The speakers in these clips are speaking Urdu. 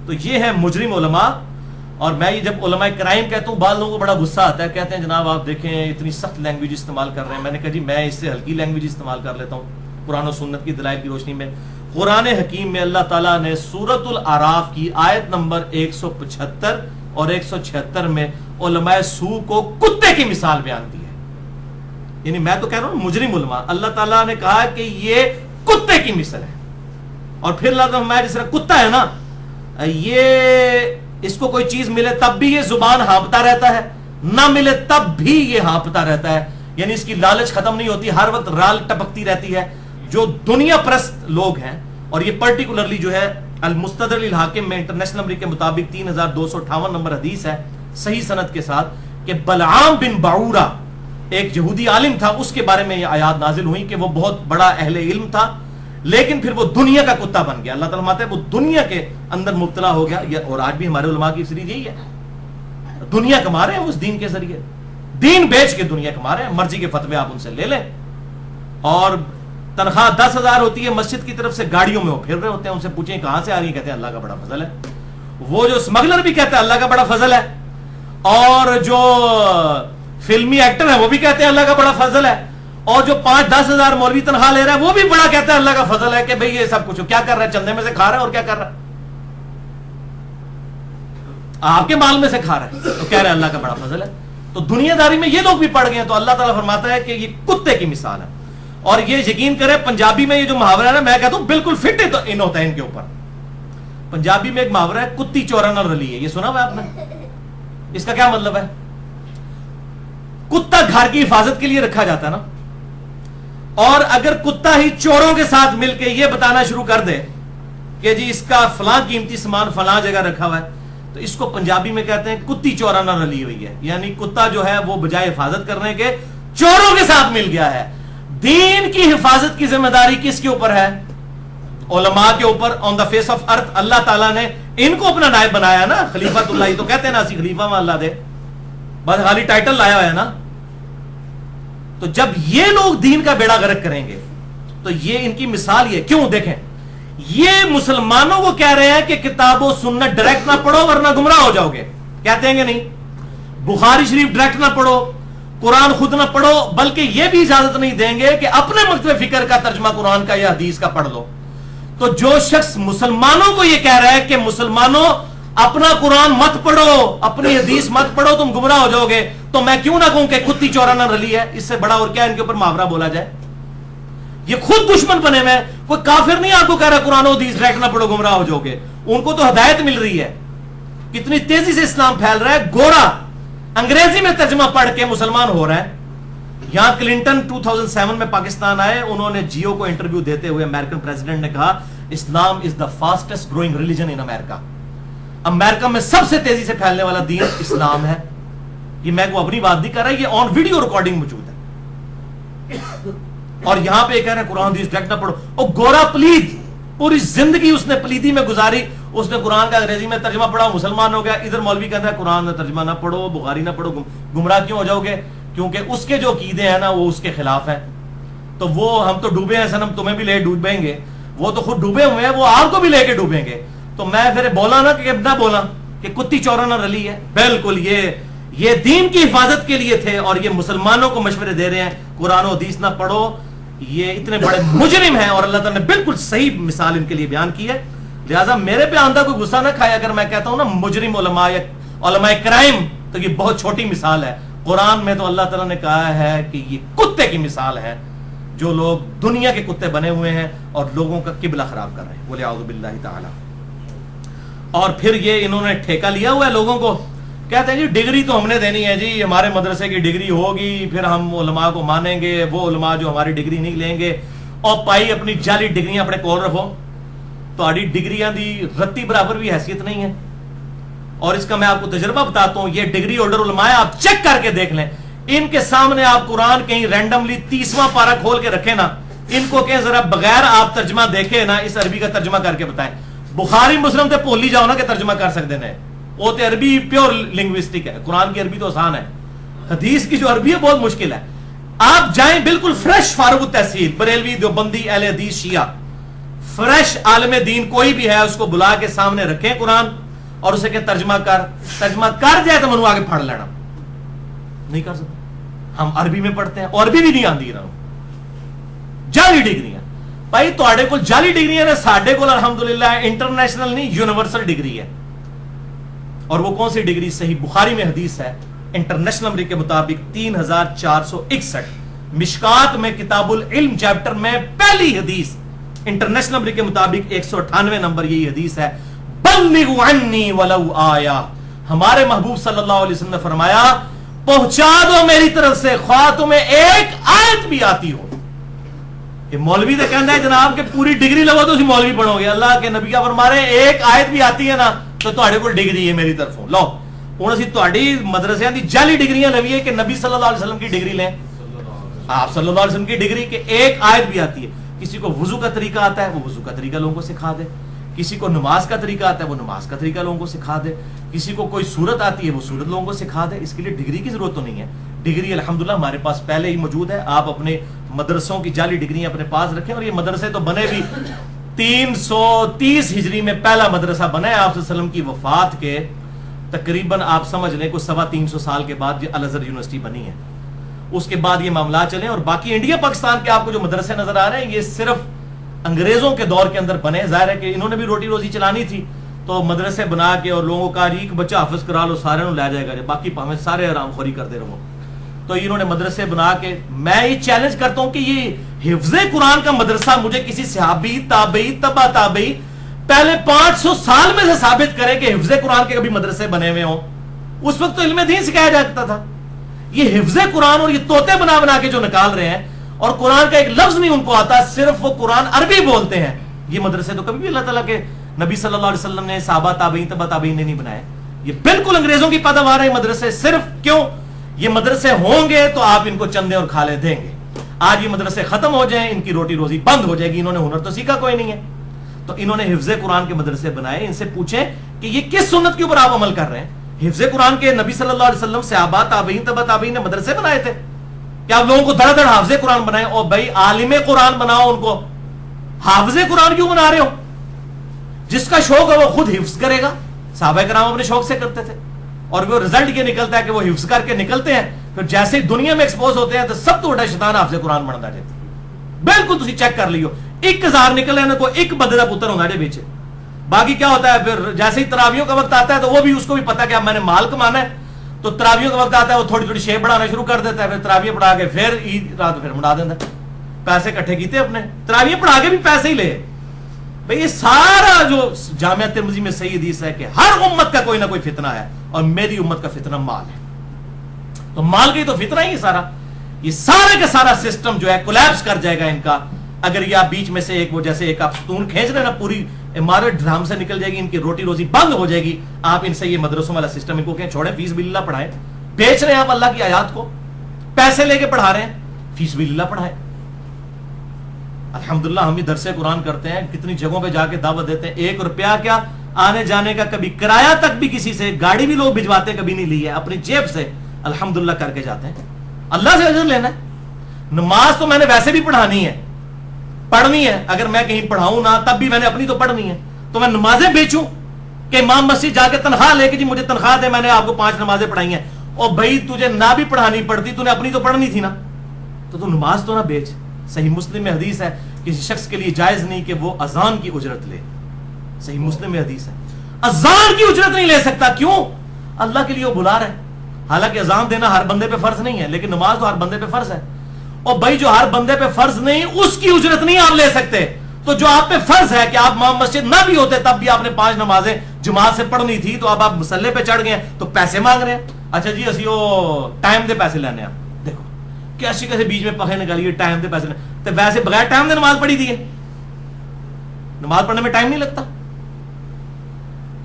تو یہ ہے مجرم علماء. اور میں یہ جب علماء کرائم کہتا ہوں بعض لوگوں کو بڑا غصہ آتا ہے, کہتے ہیں جناب آپ دیکھیں اتنی سخت لینگویج استعمال کر رہے ہیں. میں نے کہا جی میں اس سے ہلکی لینگویج استعمال کر لیتا ہوں قرآن و سنت کی دلائل کی روشنی میں. قرآن حکیم میں اللہ تعالیٰ نے سورۃ الاعراف کی آیت نمبر 175 اور 176 میں علماء سوء کو کتے کی مثال بیان دی ہے. یعنی میں تو کہہ رہا ہوں مجرم علماء, اللہ تعالیٰ نے کہا کہ یہ کتے کی مثل ہے. اور پھر اللہ تعالیٰ جس طرح کتا ہے نا, یہ اس کو کوئی چیز ملے تب بھی یہ زبان ہانپتا رہتا ہے, نہ ملے تب بھی یہ ہانپتا رہتا ہے. یعنی اس کی لالچ ختم نہیں ہوتی, ہر وقت رال ٹپکتی رہتی ہے. جو دنیا پرست لوگ ہیں, اور یہ پرٹیکولرلی جو ہے المستدرک للحاکم میں انٹرنیشنل نمبر کے مطابق 3258 نمبر حدیث ہے صحیح سند کے ساتھ کہ بلعام بن بعورہ ایک یہودی عالم تھا, اس کے بارے میں یہ آیات نازل ہوئی کہ وہ بہت بڑا اہل علم تھا لیکن پھر وہ دنیا کا کتا بن گیا. اللہ تعالیٰ ماتا ہے وہ دنیا کے اندر مبتلا ہو گیا. اور آج بھی ہمارے علماء کی سیریز یہی ہے, دنیا کما رہے ہیں اس دین کے ذریعے, دین بیچ کے دنیا کما رہے ہیں. مرضی کے فتوے آپ ان سے لے لیں, اور تنخواہ 10,000 ہوتی ہے, مسجد کی طرف سے گاڑیوں میں وہ پھر رہے ہوتے ہیں. ان سے پوچھیں کہاں سے آ رہی ہے, کہتے ہیں اللہ کا بڑا فضل ہے. وہ جو اسمگلر بھی کہتے ہیں اللہ کا بڑا فضل ہے, اور جو فلمی ایکٹر ہے وہ بھی کہتے ہیں اللہ کا بڑا فضل ہے, اور جو 5-10 ہزار مولوی تنخواہ لے رہا ہے وہ بھی بڑا کہتا ہے اللہ کا فضل ہے کہ بھئی یہ سب کچھ کیا کر رہا ہے, چندے میں سے کھا رہا ہے اور کیا کر رہا ہے, آپ کے مال میں سے کھا رہا ہے تو کہہ رہا ہے اللہ کا بڑا فضل ہے. تو دنیا داری میں یہ لوگ بھی پڑ گئے ہیں. تو اللہ تعالیٰ فرماتا ہے کہ یہ کتے کی مثال ہے. اور یہ یقین کرے پنجابی میں یہ جو محاورہ ہے نا, میں کہتا ہوں بالکل فٹ ان ہوتا ہے ان کے اوپر. پنجابی میں ایک محاورہ ہے کتی چورا نہ رلی ہے, یہ سنا ہوا ہے آپ نے؟ اس کا کیا مطلب ہے؟ کتا گھر کی حفاظت کے لیے رکھا جاتا ہے نا, اور اگر کتا ہی چوروں کے ساتھ مل کے یہ بتانا شروع کر دے کہ جی اس کا فلاں قیمتی سامان فلاں جگہ رکھا ہوا ہے, تو اس کو پنجابی میں کہتے ہیں کتی چورا نہ رلی ہوئی ہے. یعنی کتا جو ہے وہ بجائے حفاظت کرنے کے چوروں کے ساتھ مل گیا ہے. دین کی حفاظت کی ذمہ داری کس کے اوپر ہے؟ علماء کے اوپر. آن دا فیس آف ارتھ اللہ تعالیٰ نے ان کو اپنا نائب بنایا نا, خلیفۃ اللہ ہی تو کہتے ہیں نا, اسی خلیفہ میں اللہ دے, بس خالی ٹائٹل لایا ہوا ہے نا. تو جب یہ لوگ دین کا بیڑا غرق کریں گے تو یہ ان کی مثال یہ کیوں دیکھیں, یہ مسلمانوں کو کہہ رہے ہیں کہ کتاب و سنت ڈائریکٹ نہ پڑھو ورنہ گمراہ ہو جاؤ گے. کہتے ہیں کہ نہیں؟ بخاری شریف ڈائریکٹ نہ پڑھو, قرآن خود نہ پڑھو, بلکہ یہ بھی اجازت نہیں دیں گے کہ اپنے مکتب فکر کا ترجمہ قرآن کا یا حدیث کا پڑھ لو. تو جو شخص مسلمانوں کو یہ کہہ رہا ہے کہ مسلمانوں اپنا قرآن مت پڑھو, اپنی حدیث مت پڑھو, تم گمراہ ہو جاؤ گے, تو میں کیوں نہ کہوں کہ کتی چورا نہ رلی ہے. اس سے بڑا اور کیا ان کے اوپر محاورہ بولا جائے؟ یہ خود دشمن بنے ہوئے, کوئی کافر نہیں آپ کو کہہ رہا قرآن و حدیث ڈائریکٹ نہ پڑھو گمراہ ہو جاؤ گے. ان کو تو ہدایت مل رہی ہے. کتنی تیزی سے اسلام پھیل رہا ہے. گورا انگریزی میں ترجمہ پڑھ کے مسلمان ہو رہا ہے. یہاں کلنٹن 2007 میں پاکستان آئے, انہوں نے جیو کو انٹرویو دیتے ہوئے امریکن پریزیڈنٹ نے کہا اسلام از دا فاسٹسٹ گروئنگ ریلیجن ان امریکہ. امریکہ میں سب سے تیزی سے پھیلنے والا دین اسلام ہے. یہ میں کو اپنی بات نہیں کر رہا, یہ آن ویڈیو ریکارڈنگ موجود ہے. اور یہاں پہ کہہ رہے ہیں قرآن حدیث ڈائریکٹ نہ پڑھو. اور گورا پلید, پوری زندگی اس نے پلیدی میں گزاری, اس نے قرآن کا انگریزی میں ترجمہ پڑھا, مسلمان ہو گیا. ادھر مولوی کہتا ہے قرآن میں ترجمہ نہ پڑھو, بخاری نہ پڑھو, گمراہ کیوں ہو جاؤ گے؟ کیونکہ اس کے جو عقیدے ہیں نا وہ اس کے خلاف ہیں. تو وہ ہم تو ڈوبے ہیں سنم, تمہیں بھی لے ڈوبیں گے. وہ تو خود ڈوبے ہوئے ہیں, وہ آپ کو بھی لے کے ڈوبیں گے. تو میں پھر بولا نا کہ نہ بولا کہ کتی چورا نہ رلی ہے. بالکل یہ دین کی حفاظت کے لیے تھے, اور یہ مسلمانوں کو مشورے دے رہے ہیں قرآن و حدیث نہ پڑھو. یہ اتنے بڑے مجرم ہیں, اور اللہ تعالیٰ نے بالکل صحیح مثال ان کے لیے بیان کی ہے. لہٰذا میرے پہ آندہ کوئی غصہ نہ کھائے اگر میں کہتا ہوں نا مجرم علماء یا علماء کرائم, تو یہ بہت چھوٹی مثال ہے. قرآن میں تو اللہ تعالیٰ نے کہا ہے کہ یہ کتے کی مثال ہے, جو لوگ دنیا کے کتے بنے ہوئے ہیں اور لوگوں کا قبلہ خراب کر رہے ہیں. بولے اعوذ باللہ تعالی. اور پھر یہ انہوں نے ٹھیکہ لیا ہوا ہے لوگوں کو, کہتے ہیں جی ڈگری تو ہم نے دینی ہے, جی ہمارے مدرسے کی ڈگری ہوگی پھر ہم علماء کو مانیں گے. وہ علماء جو ہماری ڈگری نہیں لیں گے, اور پائی اپنی جعلی ڈگریاں اپنے کول رکھو. تہاڈی ڈگریاں دی رتی برابر بھی حیثیت نہیں ہے. اور اس کا میں آپ کو تجربہ بتاتا ہوں, یہ ڈگری ہولڈر علماء آپ چیک کر کے دیکھ لیں, ان کے سامنے آپ قرآن کہیں رینڈملی 30واں پارہ کھول کے رکھیں نا, ان کو کہیں ذرا بغیر آپ ترجمہ دیکھے نا اس عربی کا ترجمہ کر کے بتائیں. بخاری مسلم تے بھول ہی جاؤ نا کہ ترجمہ کر سکتے ہیں, وہ تے عربی پیور لنگوسٹک ہے. قرآن کی عربی تو آسان ہے, حدیث کی جو عربی ہے بہت مشکل ہے. آپ جائیں بالکل فریش فارغ التحصیل, بریلوی, دیوبندی, اہل حدیث, شیعہ, فریش عالم دین کوئی بھی ہے اس کو بلا کے سامنے رکھیں قرآن اور اسے کہ ترجمہ کر جائے تو منو آگے پڑھ لینا. نہیں کر سکتے. ہم عربی میں پڑھتے ہیں اور عربی بھی نہیں آتی رہا. جعلی ڈگریاں بھائی تواڈے کول جعلی ڈگریاں نے, ساڈے کول الحمدللہ انٹرنیشنل نہیں یونیورسل ڈگری ہے. اور وہ کون سی ڈگری؟ صحیح بخاری میں حدیث ہے انٹرنیشنل نمبر کے مطابق 3461. مشکات میں کتاب العلم چیپٹر میں پہلی حدیث انٹرنیشنل نمبر کے مطابق 198 نمبر یہی حدیث ہے, بلغوا عنی ولو آیا. ہمارے محبوب صلی اللہ علیہ وسلم نے فرمایا پہنچا دو میری طرف سے خواہ تمہیں ایک آیت بھی آتی ہو. کہ مولوی تو کہنا ہے جناب کہ پوری ڈگری لگو تو اسی مولوی بنو گے. اللہ کے نبی کا فرما رہے ایک آیت بھی آتی ہے نا تو تواڈے کول ڈگری ہے میری طرفوں. لو ہن اسی تواڈی مدرسیاں دی جعلی ڈگریاں لویے کہ نبی صلی اللہ علیہ وسلم کی ڈگری لیں, آپ صلی اللہ علیہ وسلم کی ڈگری کہ ایک آیت بھی آتی ہے. کسی کو وضو کا طریقہ آتا ہے وہ وضو کا طریقہ لوگوں کو سکھا دے, کسی کو نماز کا طریقہ آتا ہے وہ نماز کا طریقہ لوگوں کو سکھا دے, کسی کو کوئی صورت آتی ہے وہ صورت لوگوں کو سکھا دے. اس کے لیے ڈگری کی ضرورت تو نہیں ہے. ڈگری الحمدللہ ہمارے پاس پہلے ہی موجود ہے. آپ اپنے مدرسوں کی جعلی ڈگریاں اپنے پاس رکھیں. اور یہ مدرسے تو بنے بھی 330 ہجری میں پہلا مدرسہ بنا ہے آپ صلی اللہ علیہ وسلم کی وفات کے تقریباً آپ سمجھ لیں کوئی 350 سال کے بعد یہ الازہر یونیورسٹی بنی ہے. اس کے بعد یہ معاملات چلے اور باقی انڈیا پاکستان کے آپ کو جو مدرسے نظر آ رہے ہیں یہ صرف انگریزوں کے دور کے اندر بنے. ظاہر ہے کہ انہوں نے بھی روٹی روزی چلانی تھی تو مدرسے بنا کے اور لوگوں کا ایک بچہ حافظ کرا لو سارے لے جائے گا, باقی پاویں سارے آرام خوری کرتے رہو. تو انہوں نے مدرسے بنا کے, میں یہ چیلنج کرتا ہوں کہ یہ حفظ قرآن کا مدرسہ مجھے کسی صحابی تابعی تبع تابعی پہلے 500 سال میں سے ثابت کرے کہ حفظ قرآن کے کبھی مدرسے بنے ہوئے ہوں. اس وقت تو علم دین سکھایا جاتا تھا. یہ حفظ قرآن اور یہ طوطے بنا بنا کے جو نکال رہے ہیں اور قرآن کا ایک لفظ نہیں ان کو آتا, صرف وہ قرآن عربی بولتے ہیں. یہ مدرسے تو کبھی بھی اللہ تعالیٰ کے نبی صلی اللہ علیہ وسلم نے صحابہ تابعین تبع تابعین نے نہیں بنائے. یہ بالکل انگریزوں کی پیداوار ہے مدرسے. صرف کیوں یہ مدرسے ہوں گے تو آپ ان کو چندے اور کھالے دیں گے. آج یہ مدرسے ختم ہو جائیں ان کی روٹی روزی بند ہو جائے گی. انہوں نے ہنر تو سیکھا کوئی نہیں ہے. تو انہوں نے حفظ قرآن کے مدرسے بنائے. ان سے پوچھیں کہ یہ کس سنت کے اوپر آپ عمل کر رہے ہیں؟ حفظ قرآن کے نبی صلی اللہ علیہ وسلم صحابہ تابعین تبع تابعین نے مدرسے بنائے تھے کہ آپ لوگوں کو دڑ دڑ حافظ قرآن بنائے. اور بھائی عالم قرآن بناؤ, ان کو حافظ قرآن کیوں بنا رہے ہو؟ جس کا شوق ہے وہ خود حفظ کرے گا. صحابہ کرام اپنے شوق سے کرتے تھے اور وہ رزلٹ یہ نکلتا ہے کہ وہ حفظ کر کے نکلتے ہیں. پھر جیسے ہی دنیا میں ایکسپوز ہوتے ہیں تو سب تو بڑا شیطان حافظ قرآن بنتا جاتا ہے. بالکل تسی چیک کر لیو 1000 نکلے نا کوئی ایک بندے کا پتر ہوگا جے بیچے. باقی کیا ہوتا ہے پھر جیسے ہی تراویحوں کا وقت آتا ہے تو وہ بھی اس کو بھی پتا کہ اب میں نے مال کمانا ہے تو تراویحوں کا وقت آتا ہے وہ تھوڑی تھوڑی شیپ بڑھانا شروع کر دیتا ہے. پھر تراویح پڑھا کے پھر عید رات پھر منا دیتا ہے. پیسے اکٹھے کیتے اپنے تراویح پڑھا کے بھی پیسے ہی لے. بھئی یہ سارا جو جامعہ ترمذی میں صحیح حدیث ہے کہ ہر امت کا کوئی نہ کوئی فتنہ ہے اور میری امت کا فتنہ مال ہے. تو مال کا ہی تو فتنہ ہی سارا. یہ سارے کا سارا سسٹم جو ہے کولیپس کر جائے گا ان کا اگر یہ آپ بیچ میں سے ایک وہ جیسے ایک آپ ستون کھینچ رہے ہیں نا پوری عمارت ڈھام سے نکل جائے گی. ان کی روٹی روزی بند ہو جائے گی. آپ ان سے یہ مدرسوں والا سسٹم ان کو کہیں چھوڑیں, فیس باللہ پڑھائیں. بیچ رہے ہیں آپ اللہ کی آیات کو, پیسے لے کے پڑھا رہے ہیں, فیس باللہ پڑھائیں. الحمدللہ ہم بھی درس قرآن کرتے ہیں, کتنی جگہوں پہ جا کے دعوت دیتے ہیں. 1 روپیہ کیا آنے جانے کا کبھی کرایہ تک بھی کسی سے, گاڑی بھی لوگ بھجواتے کبھی نہیں لی ہے, اپنی جیب سے الحمدللہ کر کے جاتے ہیں. اللہ سے اجر لینا ہے. نماز تو میں نے ویسے بھی پڑھانی ہے, پڑھنی ہے. اگر میں کہیں پڑھاؤں نہ تب بھی میں نے اپنی تو پڑھنی ہے. تو میں نمازیں بیچوں کہ امام مسجد جا کے تنخواہ لے کے جی مجھے تنخواہ دے, میں نے آپ کو 5 نمازیں پڑھائی ہیں. اور بھائی تجھے نہ بھی پڑھانی پڑتی, تو نے اپنی تو پڑھنی تھی نا, تو نماز تو نہ بیچ. صحیح مسلم میں حدیث ہے کسی شخص کے لیے جائز نہیں کہ وہ اذان کی اجرت لے. صحیح مسلم میں حدیث ہے اذان کی اجرت نہیں لے سکتا. کیوں؟ اللہ کے لیے وہ بلا رہا ہے. حالانکہ اذان دینا ہر بندے پہ فرض نہیں ہے لیکن نماز تو ہر بندے پہ فرض ہے. اور بھائی جو ہر بندے پہ فرض نہیں اس کی اجرت نہیں آپ لے سکتے. تو جو آپ پہ فرض ہے کہ آپ امام مسجد نہ بھی ہوتے تب بھی آپ نے 5 نمازیں جماعت سے پڑھنی تھی, تو اب آپ مسلح پہ چڑھ گئے تو پیسے مانگ رہے ہیں. اچھا جی اسی وہ ٹائم دے پیسے لینے. آپ دیکھو کیسے کیسے بیچ میں پخے نکالیے ٹائم دے پیسے. تو ویسے بغیر ٹائم دے نماز پڑھی دی ہے, نماز پڑھنے میں ٹائم نہیں لگتا.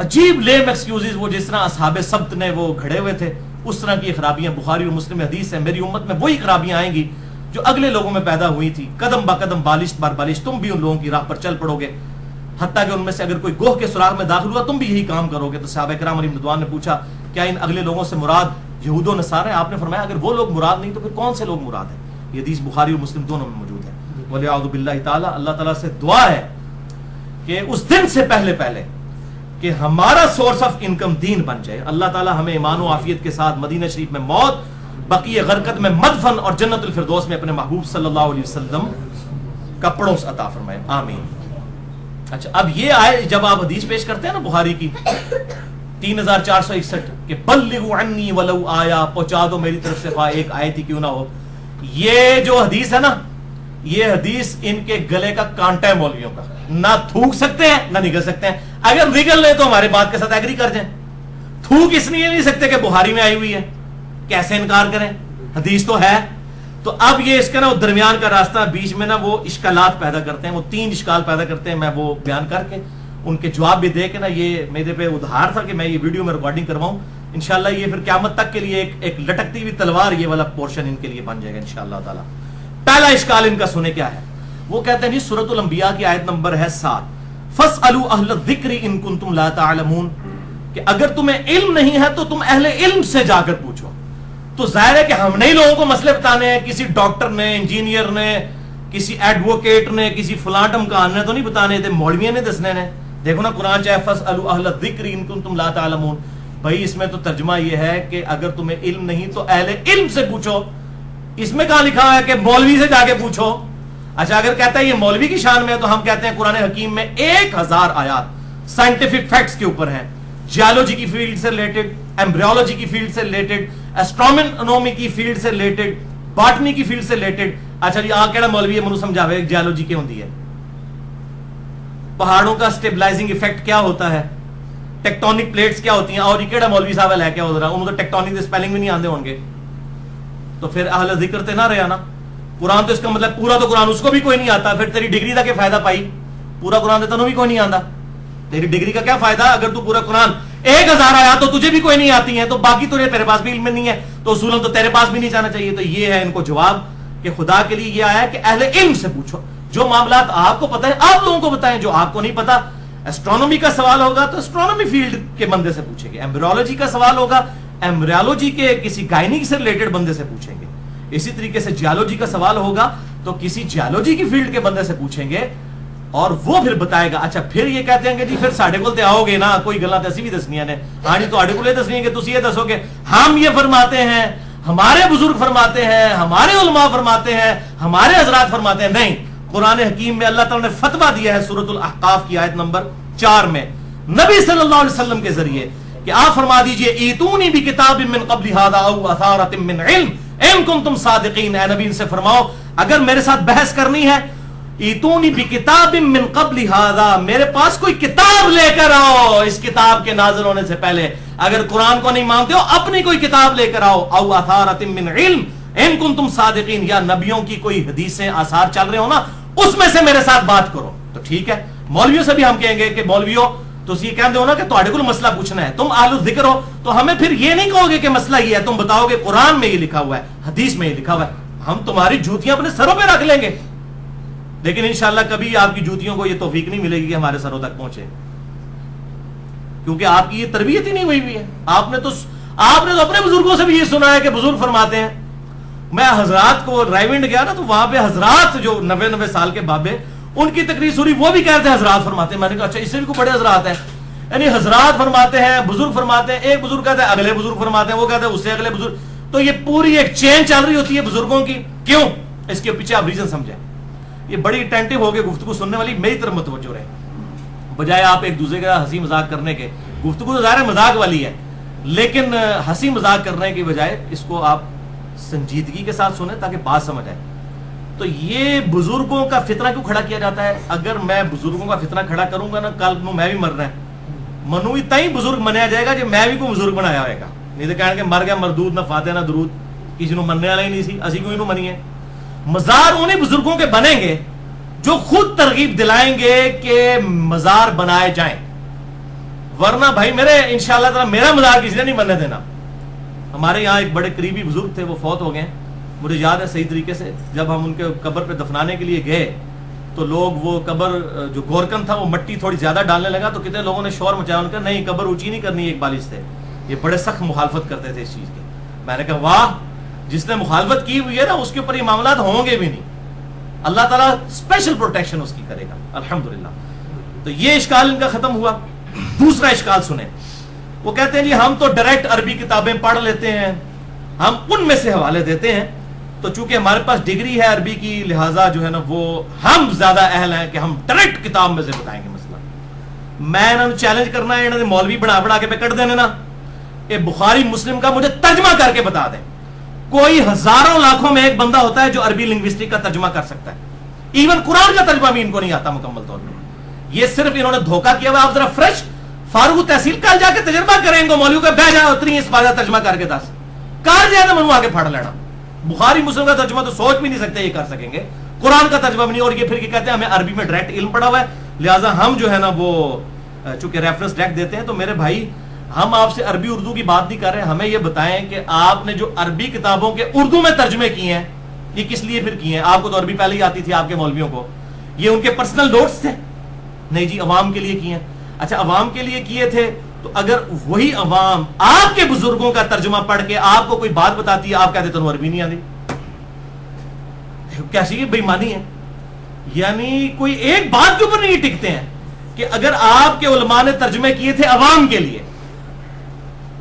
عجیب لیم ایکسکیوزز وہ جس طرح اصحاب سبت نے وہ گھڑے ہوئے تھے اس طرح کی خرابیاں بخاری اور مسلم حدیث ہے. میری امت میں وہی خرابیاں آئیں گی جو اگلے لوگوں میں پیدا ہوئی تھی. قدم با قدم بالش بار بالش تم بھی ان لوگوں کی راہ پر چل پڑو گے, حتیٰ کہ ان میں سے اگر کوئی گوہ کے سراغ میں داخل ہوا تم بھی یہی کام کرو گے. تو صحابہ کرام علیہم رضوان نے پوچھا کیا ان اگلے لوگوں سے مراد یہود و نصارہ ہیں؟ آپ نے فرمایا اگر وہ لوگ مراد نہیں تو پھر کون سے لوگ مراد ہیں؟ یہ حدیث بخاری اور مسلم دونوں میں موجود ہے. وَلِعَوْذُ بِاللَّهِ تعالیٰ, اللہ تعالیٰ سے دعا ہے کہ اس دن سے پہلے پہلے کہ ہمارا سورس آف انکم دین بن جائے. اللہ تعالی ہمیں ایمان و عافیت کے ساتھ مدینہ شریف میں موت, بقیہ غرقت میں مدفن اور جنت الفردوس میں اپنے محبوب صلی اللہ علیہ وسلم کا پڑوس عطا فرمائے, آمین. اچھا, اب یہ آئے جب آپ حدیث پیش کرتے ہیں نا بخاری کی 3461 کہ بلغوا عنی ولو آیا, پہنچا دو میری طرف سے خواہ ایک آیت ہی کیوں نہ ہو. یہ جو حدیث ہے نا, یہ حدیث ان کے گلے کا کانٹا ہے مولویوں کا, نہ تھوک سکتے ہیں نہ نگل سکتے ہیں. اگر نگل لیں تو ہمارے بات کے ساتھ ایگری کر جائیں, تھوک اس لیے نہیں سکتے کہ بخاری میں آئی ہوئی ہے, کیسے انکار کریں, حدیث تو ہے. تو اب یہ اس کا نا درمیان کا راستہ بیچ میں نا وہ اشکالات پیدا کرتے ہیں, وہ 3 اشکال پیدا کرتے ہیں. میں وہ بیان کر کے ان کے جواب بھی دے کے نا, یہ میرے پہ ادھار تھا کہ میں یہ ویڈیو میں ریکارڈنگ کرواؤں. انشاءاللہ یہ پھر قیامت تک کے لیے ایک لٹکتی ہوئی تلوار یہ والا پورشن ان کے لیے بن جائے گا انشاءاللہ تعالی. پہلا اشکال ان کا سنے کیا ہے, وہ کہتے ہیں جی سورۃ الانبیاء کی آیت نمبر ہے 7, فَاسْأَلُوا أَهْلَ الذِّكْرِ إِن كُنتُمْ لَا تَعْلَمُونَ, کہ اگر تمہیں علم نہیں ہے تو تم اہل علم سے جا کر پوچھو. تو ظاہر ہے کہ ہم نہیں لوگوں کو مسئلے بتانے ہیں, کسی ڈاکٹر نے, انجینئر نے, کسی ایڈوکیٹ نے, کسی فلاں ٹمکان نے تو نہیں بتانے تھے, مولویوں نے دسنے نے. دیکھو نا قرآن چاہے فَاسْأَلُوا أَهْلَ الذِّكْرِ إِن كُنتُمْ لَا تَعْلَمُونَ, بھائی اس میں تو ترجمہ یہ ہے کہ اگر تمہیں علم نہیں تو اہل علم سے پوچھو. اس میں کہاں لکھا ہے کہ مولوی سے جا کے پوچھو؟ اچھا, اگر کہتا ہے یہ مولوی کی شان میں ہے تو ہم کہتے ہیں قرآن حکیم میں 1000 آیات سائنٹیفک فیکٹس کے اوپر ہیں, جیولوجی کی فیلڈ سے ریلیٹڈ, ایمبریولوجی کی فیلڈ سے ریلیٹڈ, ایسٹرونومی کی فیلڈ سے ریلیٹڈ, باٹنی کی فیلڈ سے ریلیٹڈ. اچھا جی, کیڑا مولوی ہے منو سمجھاوے جیولوجی کی ہوندی ہے, پہاڑوں کا سٹیبلائزنگ ایفیکٹ کیا ہوتا ہے, ٹیکٹونک پلیٹس کیا ہوتی ہیں, اور یہ کیڑا مولوی صاحب ہے کیا ہو رہا, انہوں تو ٹیکٹونک دے سپیلنگ بھی نہیں آندے ہوں گے, تو پھر اہل ذکر تے نہ رہا نا. قرآن تو اس کا مطلب پورا تو قرآن اس کو بھی کوئی نہیں آتا, پھر تیری ڈگری کا کیا فائدہ پائی, پورا قرآن تو بھی کوئی نہیں آتا, تیری ڈگری کا کیا فائدہ اگر تو پورا قرآن 1000 آیات تو تجھے بھی کوئی نہیں آتی ہیں, تو باقی تیرے پاس بھی علم نہیں ہے, تو اصولاً تو تیرے پاس بھی نہیں جانا چاہیے. تو یہ ہے ان کو جواب کہ خدا کے لیے یہ آیا کہ اہل علم سے پوچھو, جو معاملات آپ کو پتہ ہے آپ لوگوں کو بتائیں, جو آپ کو نہیں پتا. ایسٹرونومی کا سوال ہوگا تو ایسٹرونومی فیلڈ کے بندے سے پوچھیں گے, ایمبریولوجی کا سوال ہوگا ایمبریولوجی کے کسی گائنی سے ریلیٹڈ بندے سے پوچھیں گے. اسی طریقے سے جیولوجی کا سوال ہوگا تو کسی جیولوجی کی فیلڈ کے بندے سے پوچھیں گے, اور وہ پھر بتائے گا. اچھا, پھر یہ کہتے ہیں کہ جی پھر ساڈے کول تے آؤ گے نا, کوئی گلاں تے اسی بھی دسنیاں نے, ہاں جی تواڈے کول دسنی ہے کہ تسی یہ دسو گے ہم یہ فرماتے ہیں, ہمارے بزرگ فرماتے ہیں, ہمارے علماء فرماتے ہیں, ہمارے حضرات فرماتے ہیں. نہیں, قرآن حکیم میں اللہ تعالیٰ نے فتویٰ دیا ہے سورۃ الاحقاف کی آیت نمبر 4 میں نبی صلی اللہ علیہ وسلم کے ذریعے کہ آپ فرما دیجئے ایتونی بکتاب من قبل ھذا او اثارۃ من علم ان کنتم صادقین. اے نبی ان سے فرماؤ اگر میرے ساتھ بحث کرنی ہے, ایتونی بکتاب من قبل ھذا, میرے پاس کوئی کتاب لے کر آؤ اس کتاب کے نازل ہونے سے پہلے. اگر قرآن کو نہیں مانتے ہو اپنی کوئی کتاب لے کر آؤ, او اثارۃ من علم ان کنتم صادقین, یا نبیوں کی کوئی حدیثیں آثار چل رہے ہو نا اس میں سے میرے ساتھ بات کرو. تو ٹھیک ہے, مولویوں سے بھی ہم کہیں گے کہ مولویوں تو یہ کہتے ہو نا کہ تواڈے کول مسئلہ پوچھنا ہے, تم اہل الذکر ہو, تو ہمیں پھر یہ نہیں کہو گے کہ مسئلہ یہ ہے, تم بتاؤ گے قرآن میں یہ لکھا ہوا ہے, حدیث میں یہ لکھا ہوا ہے, ہم تمہاری جوتیاں اپنے سروں پہ رکھ لیں گے. لیکن انشاءاللہ کبھی آپ کی جوتیوں کو یہ توفیق نہیں ملے گی کہ ہمارے سروں تک پہنچے, کیونکہ آپ کی یہ تربیت ہی نہیں ہوئی ہے. آپ نے تو اپنے بزرگوں سے بھی یہ سنا ہے کہ بزرگ فرماتے ہیں. میں حضرات کو رائیونڈ گیا نا, تو وہاں پہ حضرات جو 90 سال کے بابے, ان کی تقریر سنی, وہ بھی کہتے ہیں حضرات فرماتے ہیں. میں نے کہا اچھا اس سے بھی کوئی بڑے حضرات ہیں, یعنی حضرات فرماتے ہیں, بزرگ فرماتے ہیں, ایک بزرگ کہتے ہیں اگلے بزرگ فرماتے ہیں, وہ کہتے ہیں اس سے اگلے بزرگ. تو یہ پوری ایک چین چل رہی ہوتی ہے بزرگوں کی. کیوں؟ اس کے پیچھے آپ ریزن سمجھیں. یہ بڑی اٹینٹو ہو کے گفتگو سننے والی میری طرف متوجہ رہے, بجائے آپ ایک دوسرے کا ہنسی مذاق کرنے کے. گفتگو تو ظاہر مذاق والی ہے, لیکن ہنسی مذاق کرنے کی بجائے اس کو آپ سنجیدگی کے ساتھ سنیں تاکہ بات سمجھ آئے. تو یہ بزرگوں کا فتنہ کیوں کھڑا کیا جاتا ہے؟ اگر میں بزرگوں کا فتنہ کھڑا کروں گا نا, کل میں بھی مرنا ہے, منوی تائیں بزرگ منیا جائے گا جو میں بھی کوئی بزرگ بنایا ہوئے گا. نہیں تو کہنے کہ مر گیا مردود, نہ فاتح نہ درود, کسی نے مننے والا ہی نہیں سی, اسی کو انہوں منی ہے. مزار انہیں بزرگوں کے بنیں گے جو خود ترغیب دلائیں گے کہ مزار بنائے جائیں, ورنہ بھائی میرے انشاءاللہ تعالی میرا مزار کسی نے نہیں بننے دینا. ہمارے یہاں ایک بڑے قریبی بزرگ تھے, وہ فوت ہو گئے. مجھے یاد ہے صحیح طریقے سے, جب ہم ان کے قبر پہ دفنانے کے لیے گئے تو لوگ وہ قبر جو گورکن تھا وہ مٹی تھوڑی زیادہ ڈالنے لگا, تو کتنے لوگوں نے شور مچایا, ان کا نہیں قبر اونچی نہیں کرنی, ایک بالش تھے. یہ بڑے سخت مخالفت کرتے تھے اس چیز کی. میں نے کہا واہ, جس نے مخالفت کی ہوئی ہے نا اس کے اوپر یہ معاملات ہوں گے بھی نہیں, اللہ تعالیٰ اسپیشل پروٹیکشن اس کی کرے گا الحمدللہ. تو تو یہ اشکال ان کا ختم ہوا. دوسرا اشکال سنیں, وہ کہتے ہیں جی ہم تو ڈائریکٹ عربی کتابیں پڑھ لیتے ہیں, ہم ان میں سے حوالے دیتے ہیں, تو چونکہ ہمارے پاس ڈگری ہے عربی کی لہٰذا جو ہے نا وہ ہم زیادہ اہل ہیں کہ ہم ڈائریکٹ کتاب میں سے بتائیں گے مسئلہ. میں انہوں نے چیلنج کرنا ہے, انہوں نے مولوی بنا کے پہ کٹ دینے نا, کہ بخاری مسلم کا مجھے ترجمہ کر کے بتا دیں. کوئی ہزاروں لاکھوں میں ایک بندہ ہوتا ہے جو عربی لنگوسٹک کا ترجمہ کر سکتا ہے, ایون قرآن کا ترجمہ بھی ان کو نہیں آتا مکمل طور پر. یہ صرف انہوں نے دھوکہ کیا ہوا. آپ ذرا فریش فاروق تحصیل کل جا کے تجربہ کریں گے مولوی کا, بہ جائے اتنی اس بات کا ترجمہ کر کے دس کار جائے تو منو آگے پھاڑ لینا. بخاری مسلم کا ترجمہ تو سوچ بھی نہیں سکتے یہ کر سکیں گے, قرآن کا ترجمہ بھی نہیں. اور یہ پھر کہتے ہیں ہمیں عربی میں ڈائریکٹ علم پڑا ہوا ہے لہٰذا ہم جو ہے نا وہ چونکہ ریفرنس ڈائریکٹ دیتے ہیں. تو میرے بھائی ہم آپ سے عربی اردو کی بات نہیں کر رہے ہیں, ہمیں یہ بتائیں کہ آپ نے جو عربی کتابوں کے اردو میں ترجمے کیے ہیں یہ کس لیے پھر کیے ہیں؟ آپ کو تو عربی پہلے ہی آتی تھی آپ کے مولویوں کو, یہ ان کے پرسنل نوٹس تھے؟ نہیں جی, عوام کے لیے کیے ہیں. اچھا عوام کے لیے کیے تھے تو اگر وہی عوام آپ کے بزرگوں کا ترجمہ پڑھ کے آپ کو کوئی بات بتاتی ہے, آپ کہتے تو عربی نہیں آتی, کیسی بے ایمانی ہے. یعنی کوئی ایک بات کے اوپر نہیں ٹکتے ہیں کہ اگر آپ کے علماء نے ترجمے کیے تھے عوام کے لیے,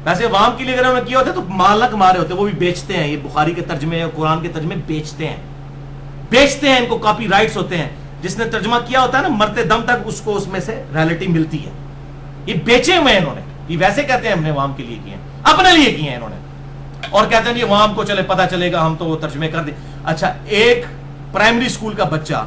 ویسے عوام کے لیے اگر انہوں نے کیا ہوتا تو مال نہ کما رہے ہوتے, وہ بھی بیچتے ہیں. یہ بخاری کے ترجمے قرآن کے ترجمے بیچتے ہیں, ان کو کاپی رائٹس ہوتے ہیں. جس نے ترجمہ کیا ہوتا ہے نا مرتے دم تک اس کو اس میں سے رائلٹی ملتی ہے. یہ بیچے ہوئے ہیں انہوں نے, یہ ویسے کہتے ہیں ہم نے عوام کے لیے کیے ہیں, اپنے لیے کیے ہیں انہوں نے, اور کہتے ہیں عوام کو چلے پتہ چلے گا ہم تو وہ ترجمے کر دیں. اچھا ایک پرائمری اسکول کا بچہ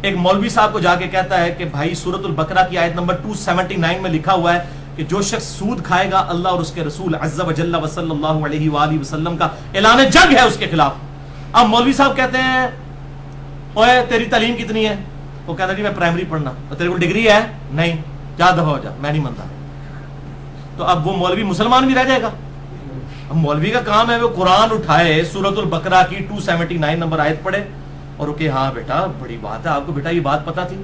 ایک مولوی صاحب کو جا کے کہتا ہے کہ بھائی سورۃ البقرہ کی آیت نمبر 279 میں لکھا ہوا ہے کہ جو شخص سود کھائے گا اللہ اور اس کے رسول عز و جل و صلی اللہ علیہ وآلہ وسلم کا اعلان جنگ ہے اس کے خلاف. اب مولوی صاحب کہتے ہیں اوے تیری تعلیم کتنی ہے؟ وہ کہتا ہے جی میں پرائمری پڑھنا. تو تیرے کو ڈگری ہے؟ نہیں. جا دفعہ ہو جا, میں نہیں مانتا. تو اب وہ مولوی مسلمان بھی رہ جائے گا؟ اب مولوی کا کام ہے وہ قرآن اٹھائے سورۃ البقرہ کی 279 نمبر آیت پڑھے اور کہ ہاں بیٹا بڑی بات ہے, آپ کو بیٹا یہ بات پتا تھی,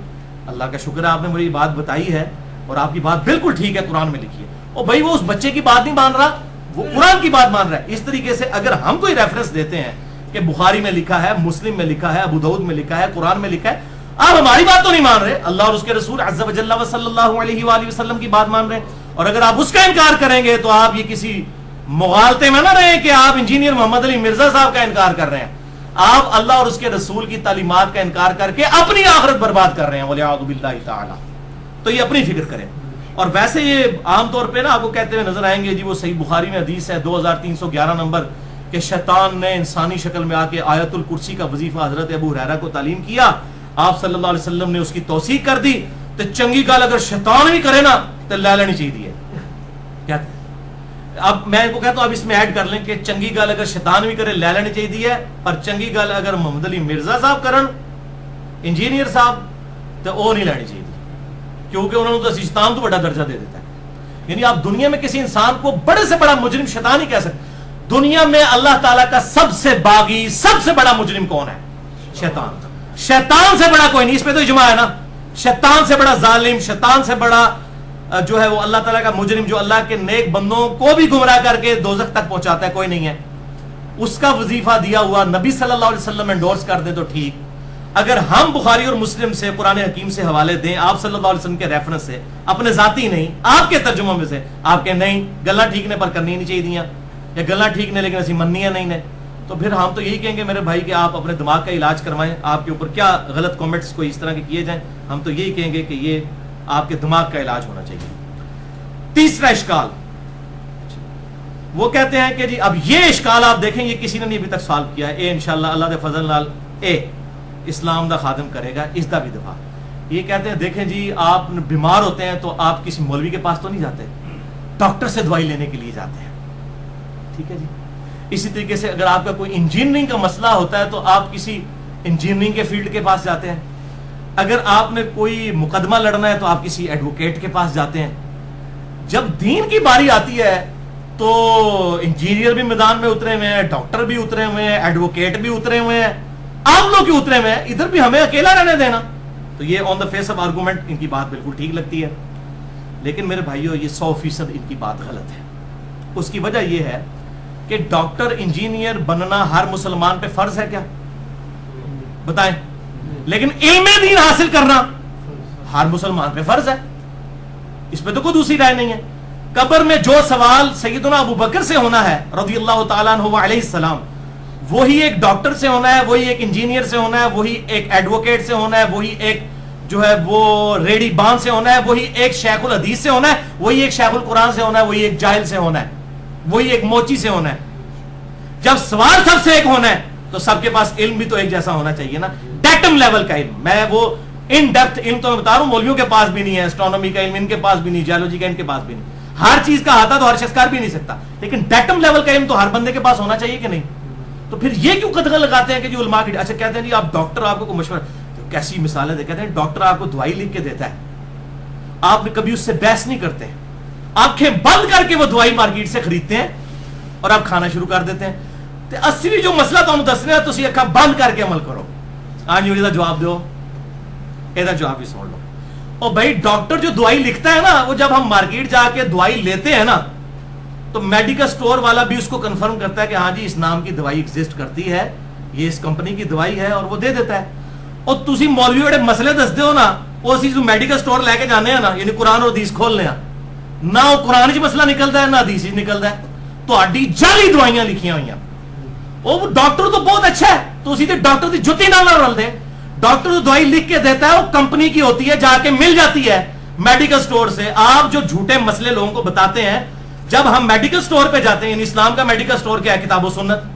اللہ کا شکر ہے آپ نے مجھے یہ بات بتائی ہے اور آپ کی بات بالکل ٹھیک ہے, قرآن میں لکھی ہے. اور بھائی وہ اس بچے کی بات نہیں مان رہا, وہ قرآن کی بات مان رہا ہے. اس طریقے سے اگر ہم کوئی ریفرنس دیتے ہیں کہ بخاری میں لکھا ہے, مسلم میں لکھا ہے, ابو داؤد میں لکھا ہے, قرآن میں لکھا ہے, آپ ہماری بات تو نہیں مان رہے, اللہ اور اس کے رسول عز و جل و صلی اللہ علیہ وآلہ وسلم کی بات مان رہے ہیں. اور اگر آپ اس کا انکار کریں گے تو آپ یہ کسی مغالطے میں نہ رہیں کہ آپ انجینئر محمد علی مرزا صاحب کا انکار کر رہے ہیں, آپ اللہ اور اس کے رسول کی تعلیمات کا انکار کر کے اپنی آخرت برباد کر رہے ہیں وَلِعَاذُ بِاللَّهِ تَعَالَى. تو یہ اپنی فکر کریں. اور ویسے یہ عام طور پہ نا آپ کو کہتے ہوئے نظر آئیں گے جی وہ صحیح بخاری میں حدیث ہے 2311 نمبر کہ شیطان نے انسانی شکل میں آ کے آیت الکرسی کا وظیفہ حضرت ابو ہریرہ کو تعلیم کیا, آپ صلی اللہ علیہ وسلم نے اس کی توثیق کر دی. تو چنگی گل اگر شیطان بھی کرے نا تو لے لینی چاہیے. کیا اب میں کو کہتا ہوں اب اس میں ایڈ کر لیں کہ چنگی گل اگر شیطان بھی کرے لے لینی چاہیے, پر چنگی گل اگر محمد علی مرزا صاحب کرن انجینئر صاحب تو وہ نہیں لینی چاہیے, کیونکہ انہوں نے تو شیطان تو بڑا درجہ دے دیتا ہے. یعنی آپ دنیا میں کسی انسان کو بڑے سے بڑا مجرم شیطان ہی کہہ سکتے. دنیا میں اللہ تعالیٰ کا سب سے باغی سب سے بڑا مجرم کون ہے؟ شیطان. شیطان سے بڑا کوئی نہیں, اس پہ تو اجماع ہے نا. شیطان سے بڑا ظالم, شیطان سے بڑا جو ہے وہ اللہ تعالیٰ کا مجرم جو اللہ کے نیک بندوں کو بھی گمراہ کر کے دوزخ تک پہنچاتا ہے, کوئی نہیں ہے. اس کا وظیفہ دیا ہوا نبی صلی اللہ علیہ وسلم انڈورس کر دے تو ٹھیک. اگر ہم بخاری اور مسلم سے قرآن حکیم سے حوالے دیں آپ صلی اللہ علیہ وسلم کے ریفرنس سے, اپنے ذاتی نہیں آپ کے ترجموں میں سے, آپ کے نہیں گلا ٹھیک نے پر کرنی نہیں چاہیے یا گلا ٹھیک نے لیکن ایسی مننی ہے نہیں نے, تو پھر ہم تو یہی کہیں گے میرے بھائی کہ آپ اپنے دماغ کا علاج کوائیں. آپ کے اوپر کیا غلط کامنٹس کوئی اس طرح کے کیے جائیں, ہم تو یہی کہیں گے کہ یہ آپ کے دماغ کا علاج ہونا چاہیے. تیسرا اشکال وہ کہتے ہیں کہ جی اب یہ اشکال آپ دیکھیں یہ کسی نے نہیں ابھی تک سالو کیا ہے. اے انشاءاللہ اللہ دے فضل نال اے اسلام دا خادم کرے گا اس دا بھی دفاع. یہ کہتے ہیں دیکھیں جی آپ بیمار ہوتے ہیں تو آپ کسی مولوی کے پاس تو نہیں جاتے, ڈاکٹر سے دوائی لینے کے لیے جاتے ہیں, ٹھیک ہے جی. اسی طریقے سے اگر آپ کا کوئی انجینئرنگ کا مسئلہ ہوتا ہے تو آپ کسی انجینئرنگ کے فیلڈ کے پاس جاتے ہیں. اگر آپ نے کوئی مقدمہ لڑنا ہے تو آپ کسی ایڈوکیٹ کے پاس جاتے ہیں. جب دین کی باری آتی ہے تو انجینئر بھی میدان میں اترے ہوئے ہیں, ڈاکٹر بھی اترے ہوئے ہیں, ایڈوکیٹ بھی اترے ہوئے ہیں, آپ لوگ بھی اترے ہوئے ہیں, ادھر بھی ہمیں اکیلا رہنے دینا. تو یہ آن دا فیس آف آرگومنٹ ان کی بات بالکل ٹھیک لگتی ہے, لیکن میرے بھائیو یہ 100% ان کی بات غلط ہے. اس کی وجہ یہ ہے کہ ڈاکٹر انجینئر بننا ہر مسلمان پہ فرض ہے کیا؟ بتائیں. لیکن علم دین حاصل کرنا ہر مسلمان پہ فرض ہے، اس پہ تو کوئی دوسری رائے نہیں ہے. قبر میں جو سوال سیدنا ابو بکر سے ہونا ہے رضی اللہ تعالیٰ عنہ علیہ السلام، وہی ایک ڈاکٹر سے ہونا ہے، وہی ایک انجینئر سے ہونا ہے، وہی ایک ایڈوکیٹ سے ہونا ہے، وہی ایک جو ہے وہ ریڈی بان سے ہونا ہے، وہی ایک شیخ الحدیث سے ہونا ہے، وہی ایک شیخ القرآن سے ہونا ہے، وہی ایک جاہل سے ہونا ہے، وہی ایک موچی سے ہونا ہے. جب سوال سب سے ایک ہونا ہے تو سب کے پاس علم بھی تو ایک جیسا ہونا چاہیے نا، ڈیٹم لیول کا علم. میں وہ ان ڈیپتھ علم تو میں بتا رہا ہوں مولویوں کے پاس بھی نہیں ہے، اسٹرانومی کا علم ان کے پاس بھی نہیں، جیولوجی کا ان کے پاس بھی نہیں. ہر چیز کا آتا تو ہر شخص کر بھی نہیں سکتا، لیکن ڈیٹم لیول کا علم تو ہر بندے کے پاس ہونا چاہیے کہ نہیں. تو پھر یہ کیوں قدغن لگاتے ہیں کہ جو علماء کی، اچھا کہتے ہیں جی آپ ڈاکٹر آپ کو مشورہ، کیسی مثالیں دے، کہتے ہیں ڈاکٹر آپ کو دوائی لکھ کے دیتا ہے، آپ نے کبھی اس سے بحث نہیں کرتے، آنکھیں بند کر کے وہ دوائی مارکیٹ سے خریدتے ہیں اور آپ کھانا شروع کر دیتے ہیں. تو اصلی جو مسئلہ تو ہم دس رہے ہیں، تسی اکھاں بند کر کے عمل کرو. آج یہ جواب دو، یہ جواب بھی سن لو. اور بھائی ڈاکٹر جو دوائی لکھتا ہے نا، وہ جب ہم مارکیٹ جا کے دوائی لیتے ہیں نا، تو میڈیکل سٹور والا بھی اس کو کنفرم کرتا ہے کہ ہاں جی اس نام کی دوائی ایگزسٹ کرتی ہے، یہ اس کمپنی کی دوائی ہے، اور وہ دے دیتا ہے. اور تسی مولوی بڑے مسئلے دس دیو نا، وہ اسی جو میڈیکل سٹور لے کے جانے ہیں نا، یعنی قرآن اور حدیث کھولنے ہیں نہ، وہ قرآن چ مسئلہ نکلتا ہے نہ حدیث چ نکلتا ہے، تو اڈی جعلی دوائیاں لکھیاں ہوئی ہیں. وہ ڈاکٹر تو بہت اچھا ہے، تو اسی ڈاکٹر کی جتی نہ رل دے. ڈاکٹر جو دوائی لکھ کے دیتا ہے وہ کمپنی کی ہوتی ہے، جا کے مل جاتی ہے میڈیکل سٹور سے. آپ جو جھوٹے مسئلے لوگوں کو بتاتے ہیں، جب ہم میڈیکل سٹور پہ جاتے ہیں، یعنی اسلام کا میڈیکل سٹور کیا ہے؟ کتاب و سنت.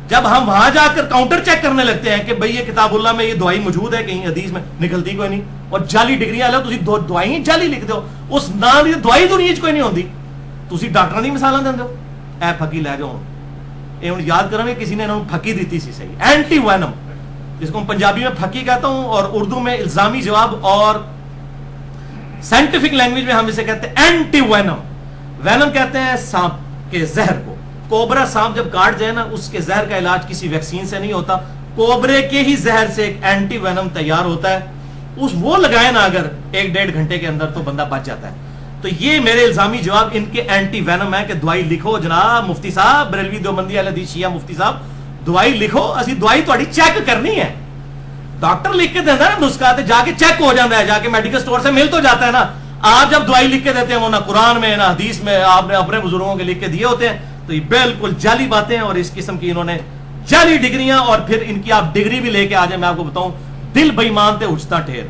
جب ہم وہاں جا کر کاؤنٹر چیک کرنے لگتے ہیں کہ بھئی یہ کتاب اللہ میں یہ دوائی موجود ہے، کہیں حدیث میں نکلتی کوئی نہیں، اور جعلی ڈگریاں لو، تسی دوائی جعلی لکھ دو، اس نام کی دوائی دنیا کوئی نہیں ہوتی، تسی ڈاکٹر دی مثالاں دے دو. اے پھکی لے جاؤ، یہ ہوں یاد کرو کہ کسی نے انہوں پھکی دیتی سی صحیح، اینٹی وینم، جس کو پنجابی میں پھکی کہتا ہوں اور اردو میں الزامی جواب، اور سائنٹیفک لینگویج میں ہم اسے کہتے ہیں اینٹی وینم. وینم کہتے ہیں سانپ کے زہر کو. کوبرا سانپ جب کاٹ جائے نا، اس کے زہر کا علاج کسی ویکسین سے نہیں ہوتا، کوبرے کے ہی زہر سے ایک اینٹی وینم تیار ہوتا ہے، اس وہ لگائے نا اگر 1-1.5 گھنٹے کے اندر تو بندہ بچ جاتا ہے. تو یہ میرے الزامی جواب ان کے اینٹی وینم ہے کہ دوائی لکھو جناب مفتی صاحب، بریلوی دیوبندی اہل حدیث شیعہ مفتی صاحب، دوائی لکھو، اسی دوائی تہاڈی چیک کرنی ہے. ڈاکٹر لکھ کے دیتا ہے نا نسخہ، جا کے چیک ہو جاتا ہے، جا کے میڈیکل سٹور سے مل تو جاتا ہے نا. آپ جب دوائی لکھ کے دیتے ہیں وہ نہ قرآن میں نہ حدیث میں آپ نے اپنے بزرگوں کے لکھ کے دیے ہوتے ہیں، تو یہ بالکل جعلی باتیں ہیں. اور اس قسم کی انہوں نے جعلی ڈگریاں، اور پھر ان کی آپ ڈگری بھی لے کے آ جائیں، میں آپ کو بتاؤں، دل بے ایمان تے اٹھتا ٹھیر.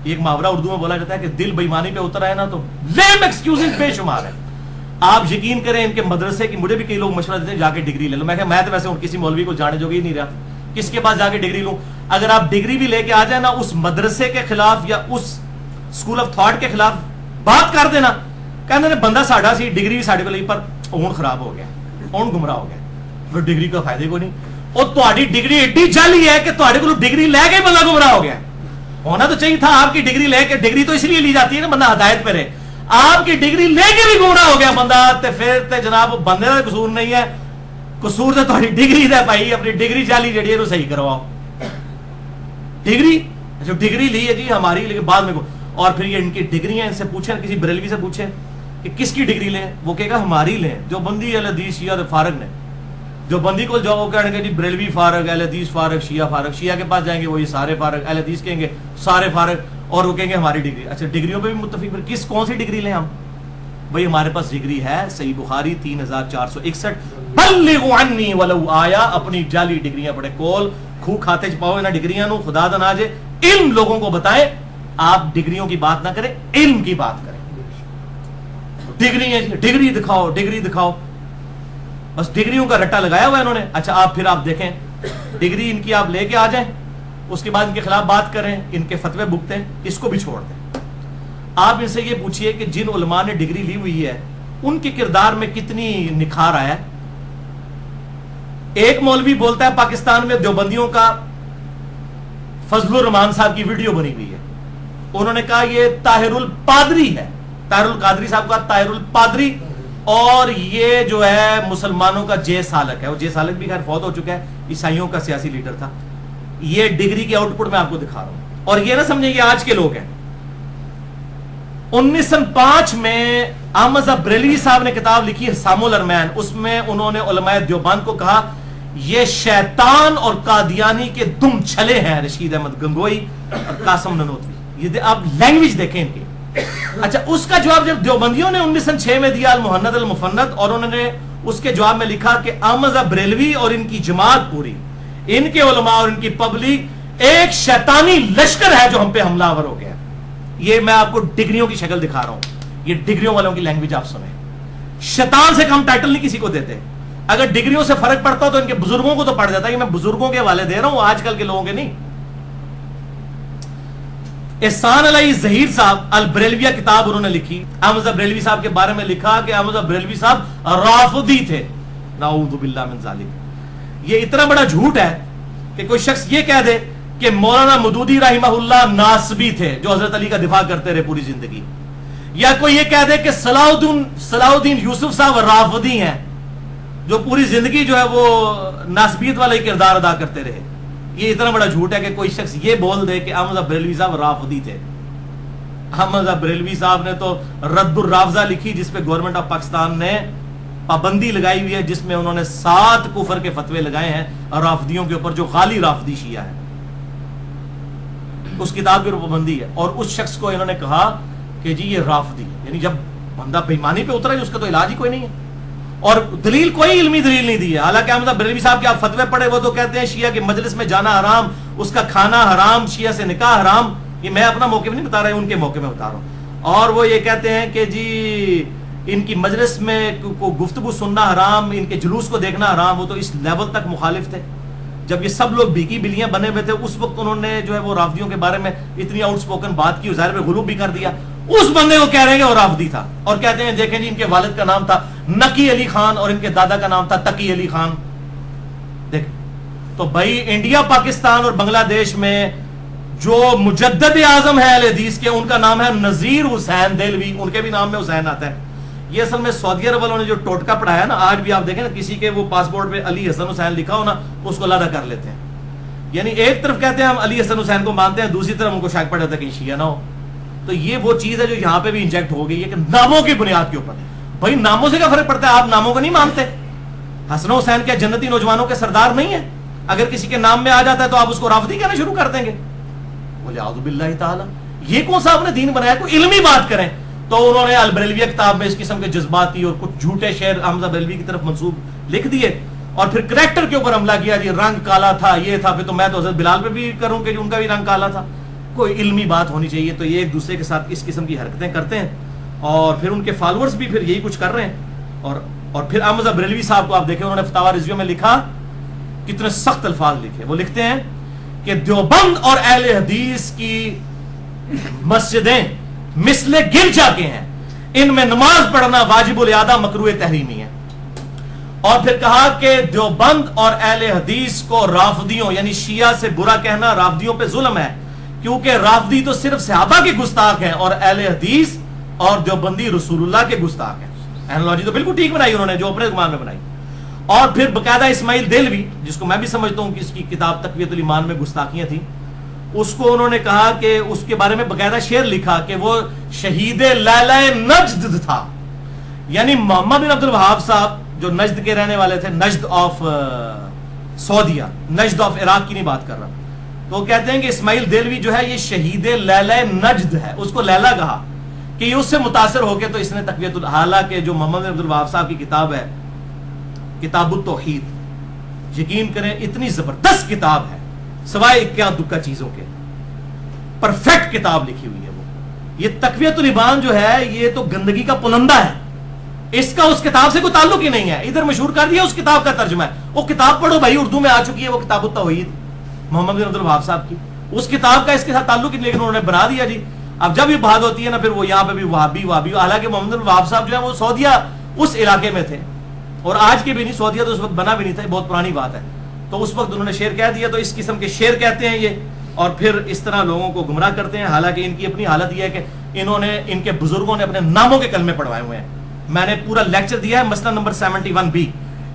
ایک محاورہ اردو میں بولا جاتا ہے کہ دل بے ایمانی پہ اتر آئے نا تو لیم ایکسکیوزز بے شمار ہے. آپ یقین کریں ان کے مدرسے کی، مجھے بھی کئی لوگ مشورہ دیتے ہیں جا کے ڈگری لے لو. میں تو ویسے کسی مولوی کو جانے جو ہی نہیں رہا، کس کے پاس جا کے ڈگری لوں. اگر آپ ڈگری بھی لے کے آ جائیں نا، اس مدرسے کے خلاف یا اس اسکول آف تھاٹ کے خلاف بات کر دینا، کہتے ہیں بندہ ساڈا سی ڈگری بھی ساڈے کو لئی، پر اون خراب ہو گیا، اون گمراہ ہو گیا، پھر ڈگری کا فائدہ کو نہیں. اور تہاڈی ڈگری ایڈی جعلی ہے کہ تہاڈے کو ڈگری لے کے بندہ گمراہ ہو گیا. ہونا تو چاہیے تھا آپ کی ڈگری لے کے، ڈگری تو اس لیے لی جاتی ہے نا بندہ ہدایت پہ رہے. آپ کی ڈگری لے کے بھی گمراہ ہو گیا بندہ، تے پھر تے جناب بندے کا قصور نہیں ہے، قصور تے تہاڈی ڈگری دا. بھائی اپنی ڈگری جعلی جڑی ہے وہ صحیح کرواؤ. ڈگری جو ڈگری لی ہے جی ہماری، لیکن بعد میں اور پھر یہ ان کی ڈگریاں، ان سے پوچھیں، کسی بریلوی سے پوچھیں کہ کس کی ڈگری لیں، وہ کہے گا ہماری لیں. جو بندی اہل حدیث شیعہ فارغ نے، جو بندی کو جاؤ کہیں گے جی بریلوی فارغ، اہل حدیث فارغ، شیعہ فارغ. شیعہ کے پاس جائیں گے وہ یہ سارے فارغ، اہل حدیث کہیں گے سارے فارغ، اور وہ کہیں گے ہماری ڈگری. اچھا ڈگریوں پہ بھی متفق، پھر کون سی ڈگری لیں ہم؟ بھائی ہمارے پاس ڈگری ہے صحیح بخاری 3461، بلغوا عنی ولو آیا. اپنی جعلی ڈگریاں بڑے کول کھو کھاتے چ پاؤ انہاں ڈگریاں نو، خدا دا ناجے علم لوگوں کو بتائیں. آپ ڈگریوں کی بات نہ کریں، علم کی بات کریں. ڈگری دکھاؤ، ڈگری دکھاؤ، بس ڈگریوں کا رٹا لگایا ہوا ہے انہوں نے. اچھا آپ پھر آپ دیکھیں ڈگری ان کی آپ لے کے آ جائیں، اس کے بعد ان کے خلاف بات کریں، ان کے فتوے بھگتیں، اس کو بھی چھوڑ دیں. آپ ان سے یہ پوچھئے کہ جن علماء نے ڈگری لی ہوئی ہے ان کے کردار میں کتنی نکھار آیا ہے. ایک مولوی بولتا ہے پاکستان میں دیوبندیوں کا فضل الرحمان صاحب کی ویڈیو بنی ہوئی ہے، انہوں نے کہا یہ طاہر الپادری ہے، طاہر القادری صاحب کا طاہر الپادری، اور یہ جو ہے مسلمانوں کا جے سالک ہے. وہ جے سالک بھی خیر فوت ہو چکا ہے، عیسائیوں کا سیاسی لیڈر تھا. یہ ڈگری کی آؤٹ پٹ میں آپ کو دکھا رہا ہوں، اور یہ نہ سمجھیں یہ آج کے لوگ ہیں. 1905 میں احمد صاحب بریلوی صاحب نے کتاب لکھی حسام الارمین، اس میں انہوں نے علماء دیوبند کو کہا یہ شیطان اور قادیانی کے دم چھلے ہیں رشید احمد گنگوئی اور قاسم ننوتوی. یہ آپ لینگویج دیکھیں ان کی. اچھا اس کا جواب جب دیوبندیوں نے 1906 میں دیا المحند المفند، اور انہوں نے اس کے جواب میں لکھا کہ احمد بریلوی اور ان کی جماعت پوری، ان کے علماء اور ان کی پبلک ایک شیطانی لشکر ہے جو ہم پہ حملہ آور ہو گیا. یہ میں آپ کو ڈگریوں کی شکل دکھا رہا ہوں، یہ ڈگریوں والوں کی لینگویج آپ سنیں. شیطان سے کم ٹائٹل نہیں کسی کو دیتے. اگر ڈگریوں سے فرق پڑتا تو ان کے بزرگوں کو تو پڑ جاتا ہے. میں بزرگوں کے حوالے دے رہا ہوں، آج کل کے لوگوں کے نہیں. احسان علی ظہیر صاحب البریلویہ کتاب انہوں نے لکھی. احمد بریلوی صاحب کے بارے میں لکھا کہ احمد بریلوی صاحب رافضی تھے. نعوذ باللہ من ذالک. یہ اتنا بڑا جھوٹ ہے کہ کوئی شخص یہ کہہ دے کہ مولانا مودودی رحمہ اللہ ناسبی تھے جو حضرت علی کا دفاع کرتے رہے پوری زندگی، یا کوئی یہ کہہ دے کہ صلاح الدین یوسف صاحب رافضی ہیں جو پوری زندگی جو ہے وہ ناسبیت والا ہی کردار ادا کرتے رہے. یہ اتنا بڑا جھوٹ ہے کہ کوئی شخص یہ بول دے کہ احمد بریلوی صاحب رافضی تھے. احمد بریلوی صاحب نے تو رد الرافضہ لکھی جس پہ گورنمنٹ آف پاکستان نے پابندی لگائی ہوئی ہے، جس میں انہوں نے 7 کفر کے فتوے لگائے ہیں رافضیوں کے اوپر جو غالی رافضی شیعہ ہے. اس کتاب پر پابندی ہے. اور اس شخص کو انہوں نے کہا کہ جی یہ رافضی، یعنی جب بندہ بےایمانی پہ اترا ہے اس کا تو علاج ہی کوئی نہیں ہے. اور دلیل کوئی علمی دلیل نہیں دی ہے. حالانکہ احمد بریلوی صاحب کے آپ فتوے پڑھے وہ تو کہتے ہیں شیعہ کے مجلس میں جانا حرام، اس کا کھانا حرام، شیعہ سے نکاح حرام. یہ میں اپنا موقف نہیں بتا رہا ہوں، ان کے موقع میں بتا رہا ہوں. اور وہ یہ کہتے ہیں کہ جی ان کی مجلس میں گفتگو سننا حرام، ان کے جلوس کو دیکھنا حرام. وہ تو اس لیول تک مخالف تھے. جب یہ سب لوگ بھیکی بلیاں بنے ہوئے تھے اس وقت انہوں نے جو ہے وہ رافضیوں کے بارے میں اتنی آؤٹ سپوکن بات کی، ظاہر میں غلوب بھی کر دیا. اس بندے کو کہہ رہے ہیں کہ وہ رافضی تھا، اور کہتے ہیں دیکھیں جی ان کے والد کا نام تھا نقی علی خان اور ان کے دادا کا نام تھا تقی علی خان. دیکھ تو بھائی انڈیا، پاکستان اور بنگلہ دیش میں جو مجدد اعظم ہے اہل حدیث کے، ان کا نام ہے نذیر حسین دہلوی. ان کے بھی نام میں حسین آتا ہے. یہ اصل میں سعودی عرب والوں نے جو ٹوٹکا پڑھایا نا، آج بھی آپ دیکھیں نا کسی کے وہ پاسپورٹ پہ علی حسن حسین لکھا ہو نا، اس کو علیحدہ کر لیتے ہیں. یعنی ایک طرف کہتے ہیں ہم علی حسن حسین کو مانتے ہیں، دوسری طرف ان کو شک پڑ جاتا ہے کہ شیعہ نہ ہو. تو یہ وہ چیز ہے جو یہاں پہ بھی انجیکٹ ہو گئی ہے کہ ناموں کی بنیاد کے اوپر. بھائی ناموں سے کیا فرق پڑتا ہے؟ آپ ناموں کو نہیں مانتے؟ حسن حسین کیا جنتی نوجوانوں کے سردار نہیں ہے؟ اگر کسی کے نام میں آ جاتا ہے تو آپ اس کو رافضی کہنا شروع کر دیں گے. بولے اعوذ باللہ تعالی، یہ کون سا آپ نے دین بنایا؟ کوئی علمی بات کریں. تو انہوں نے البریلویہ کتاب میں اس قسم کے جذباتی اور کچھ جھوٹے شعر حمزہ بریلوی کی طرف منسوب لکھ دیے، اور پھر کریکٹر کے اوپر حملہ کیا. جی رنگ کالا تھا، یہ تھا. پھر تو میں تو حضرت بلال پہ بھی کروں کہ ان کا بھی رنگ کالا تھا. کوئی علمی بات ہونی چاہیے. تو یہ ایک دوسرے کے ساتھ اس قسم کی حرکتیں کرتے ہیں، اور پھر ان کے فالوورز بھی پھر یہی کچھ کر رہے ہیں. اور پھر احمد بریلوی صاحب کو آپ دیکھیں، انہوں نے فتاوی رضویہ میں لکھا، کتنے سخت الفاظ لکھے. وہ لکھتے ہیں کہ دیوبند اور اہل حدیث کی مسجدیں مثل گرجا کے ہیں، ان میں نماز پڑھنا واجب الاعادہ مکروہ تحریمی ہے. اور پھر کہا کہ دیوبند اور اہل حدیث کو رافضیوں یعنی شیعہ سے برا کہنا رافضیوں پہ ظلم ہے، کیونکہ رافضی تو صرف صحابہ کے گستاخ ہیں اور اہل حدیث اور دیوبندی رسول اللہ کے گستاخ ہیں. اینالوجی تو بالکل ٹھیک بنائی انہوں نے جو اپنے زمان میں بنائی. اور پھر باقاعدہ اسماعیل دہلوی، جس کو میں بھی سمجھتا ہوں کہ اس کی کتاب تقویت الایمان میں گستاخیاں تھیں، اس کو انہوں نے کہا کہ اس کے بارے میں باقاعدہ شعر لکھا کہ وہ شہید لیلہ نجد تھا. یعنی محمد بن عبد الوہاب صاحب جو نجد کے رہنے والے تھے، نجد آف سعودیہ، نجد آف عراق کی نہیں بات کر رہا. تو وہ کہتے ہیں کہ اسماعیل دہلوی جو ہے یہ شہید لیلہ نجد ہے. اس کو لیلہ کہا کہ یہ اس سے متاثر ہو کے تو اس نے تقویت حالانکہ جو محمد بن عبد الوہاب صاحب کی کتاب ہے کتاب التوحید، یقین کریں اتنی زبردست کتاب ہے، سوائے اکا دکا چیزوں کے پرفیکٹ کتاب لکھی ہوئی ہے. وہ یہ تقویت الایمان جو ہے یہ تو گندگی کا پلندہ ہے. اس کا اس کتاب سے کوئی تعلق ہی نہیں ہے. ادھر مشہور کر دیا اس کتاب کا ترجمہ ہے. وہ کتاب پڑھو بھائی، اردو میں آ چکی ہے وہ کتاب التوحید محمد بن عبد الوہاب صاحب کی. اس کتاب کا اس کے ساتھ تعلق ہی نہیں، لیکن انہوں نے بنا دیا. جی اب جب یہ بات ہوتی ہے نا پھر وہ یہاں پہ بھی وہابی. حالانکہ محمد بن الوہاب صاحب جو ہے وہ سعودیہ اس علاقے میں تھے، اور آج کے بھی نہیں. سعودیہ تو اس وقت بنا بھی نہیں تھا، بہت پرانی بات ہے. تو اس وقت انہوں نے شعر کہہ دیا. تو اس قسم کے شعر کہتے ہیں یہ، اور پھر اس طرح لوگوں کو گمراہ کرتے ہیں. حالانکہ ان کی اپنی حالت یہ ہے کہ انہوں نے ان کے بزرگوں نے اپنے ناموں کے کلمے پڑھوائے ہوئے ہیں. میں نے پورا لیکچر دیا ہے مسئلہ نمبر 71B،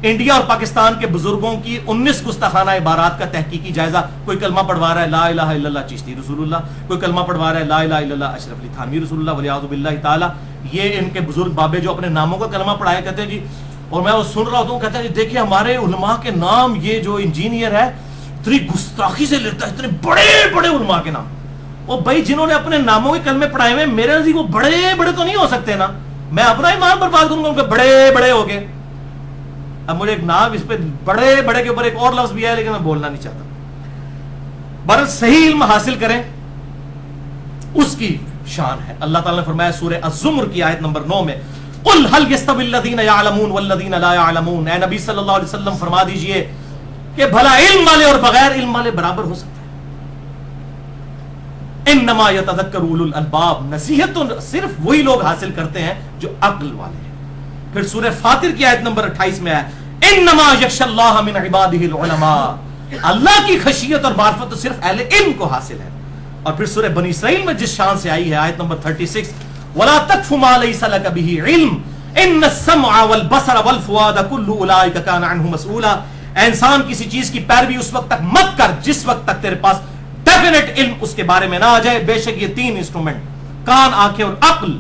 انڈیا اور پاکستان کے بزرگوں کی 19 گستاخانہ عبارات کا تحقیقی جائزہ. کوئی کلمہ پڑھوا رہا ہے لا الہ الا اللہ چشتی رسول اللہ، کوئی کلمہ پڑھوا رہا ہے لا الہ الا اللہ اشرف علی تھانوی رسول اللہ ولیاعوذ باللہ تعالی. یہ ان کے بزرگ بابے جو اپنے ناموں کا کلمہ پڑھایا کرتے ہیں جی. اور میں وہ سن رہا ہوں، کہتے ہیں جی دیکھیں ہمارے علماء کے نام، یہ جو انجینئر ہے اتنی گستاخی سے لیتا ہے، اتنے بڑے بڑے علماء کے نام. وہ بھائی جنہوں نے اپنے ناموں کے کلمے پڑھائے ہوئے میرے نزدیک وہ بڑے بڑے تو نہیں ہو سکتے نا, میں اپنا ایمان پر بات کروں گا ان کے بڑے بڑے ہو گئے. اب مجھے ایک نام اس پہ بڑے بڑے کے اوپر ایک اور لفظ بھی ہے لیکن میں بولنا نہیں چاہتا. بہرحال صحیح علم حاصل کریں اس کی شان ہے. اللہ تعالیٰ نے فرمایا سورہ الزمر کی آیت نمبر 9 میں قل هل يستوي الذين يعلمون والذين لا يعلمون, اے نبی صلی اللہ علیہ وسلم فرما دیجئے کہ بھلا علم والے اور بغیر علم والے برابر ہو سکتے ہیں. انما يتذكر اولو الالباب, نصیحت تو صرف وہی لوگ حاصل کرتے ہیں جو عقل والے ہیں. پھر سورہ فاطر کی آیت نمبر 28 میں ہے انما يخشى الله من عباده العلماء, اللہ کی خشیت اور معرفت تو صرف اہل علم کو حاصل ہے. اور پھر سورہ بنی اسرائیل میں جس شان سے آئی ہے آیت نمبر 36 وَلَا تَقْفُ مَا لَيْسَ لَكَ بِهِ عِلْمٌ إِنَّ السَّمْعَ وَالْبَصَرَ وَالْفُؤَادَ كُلُّ أُولَٰئِكَ كَانَ عَنْهُ مَسْئُولًا. اے انسان کسی چیز کی پیروی اس وقت تک مت کر جس وقت تک تیرے پاس ڈیفینٹ علم اس کے بارے میں نہ آ جائے. بے شک یہ تین انسٹرومنٹ کان, آنکھیں اور عقل,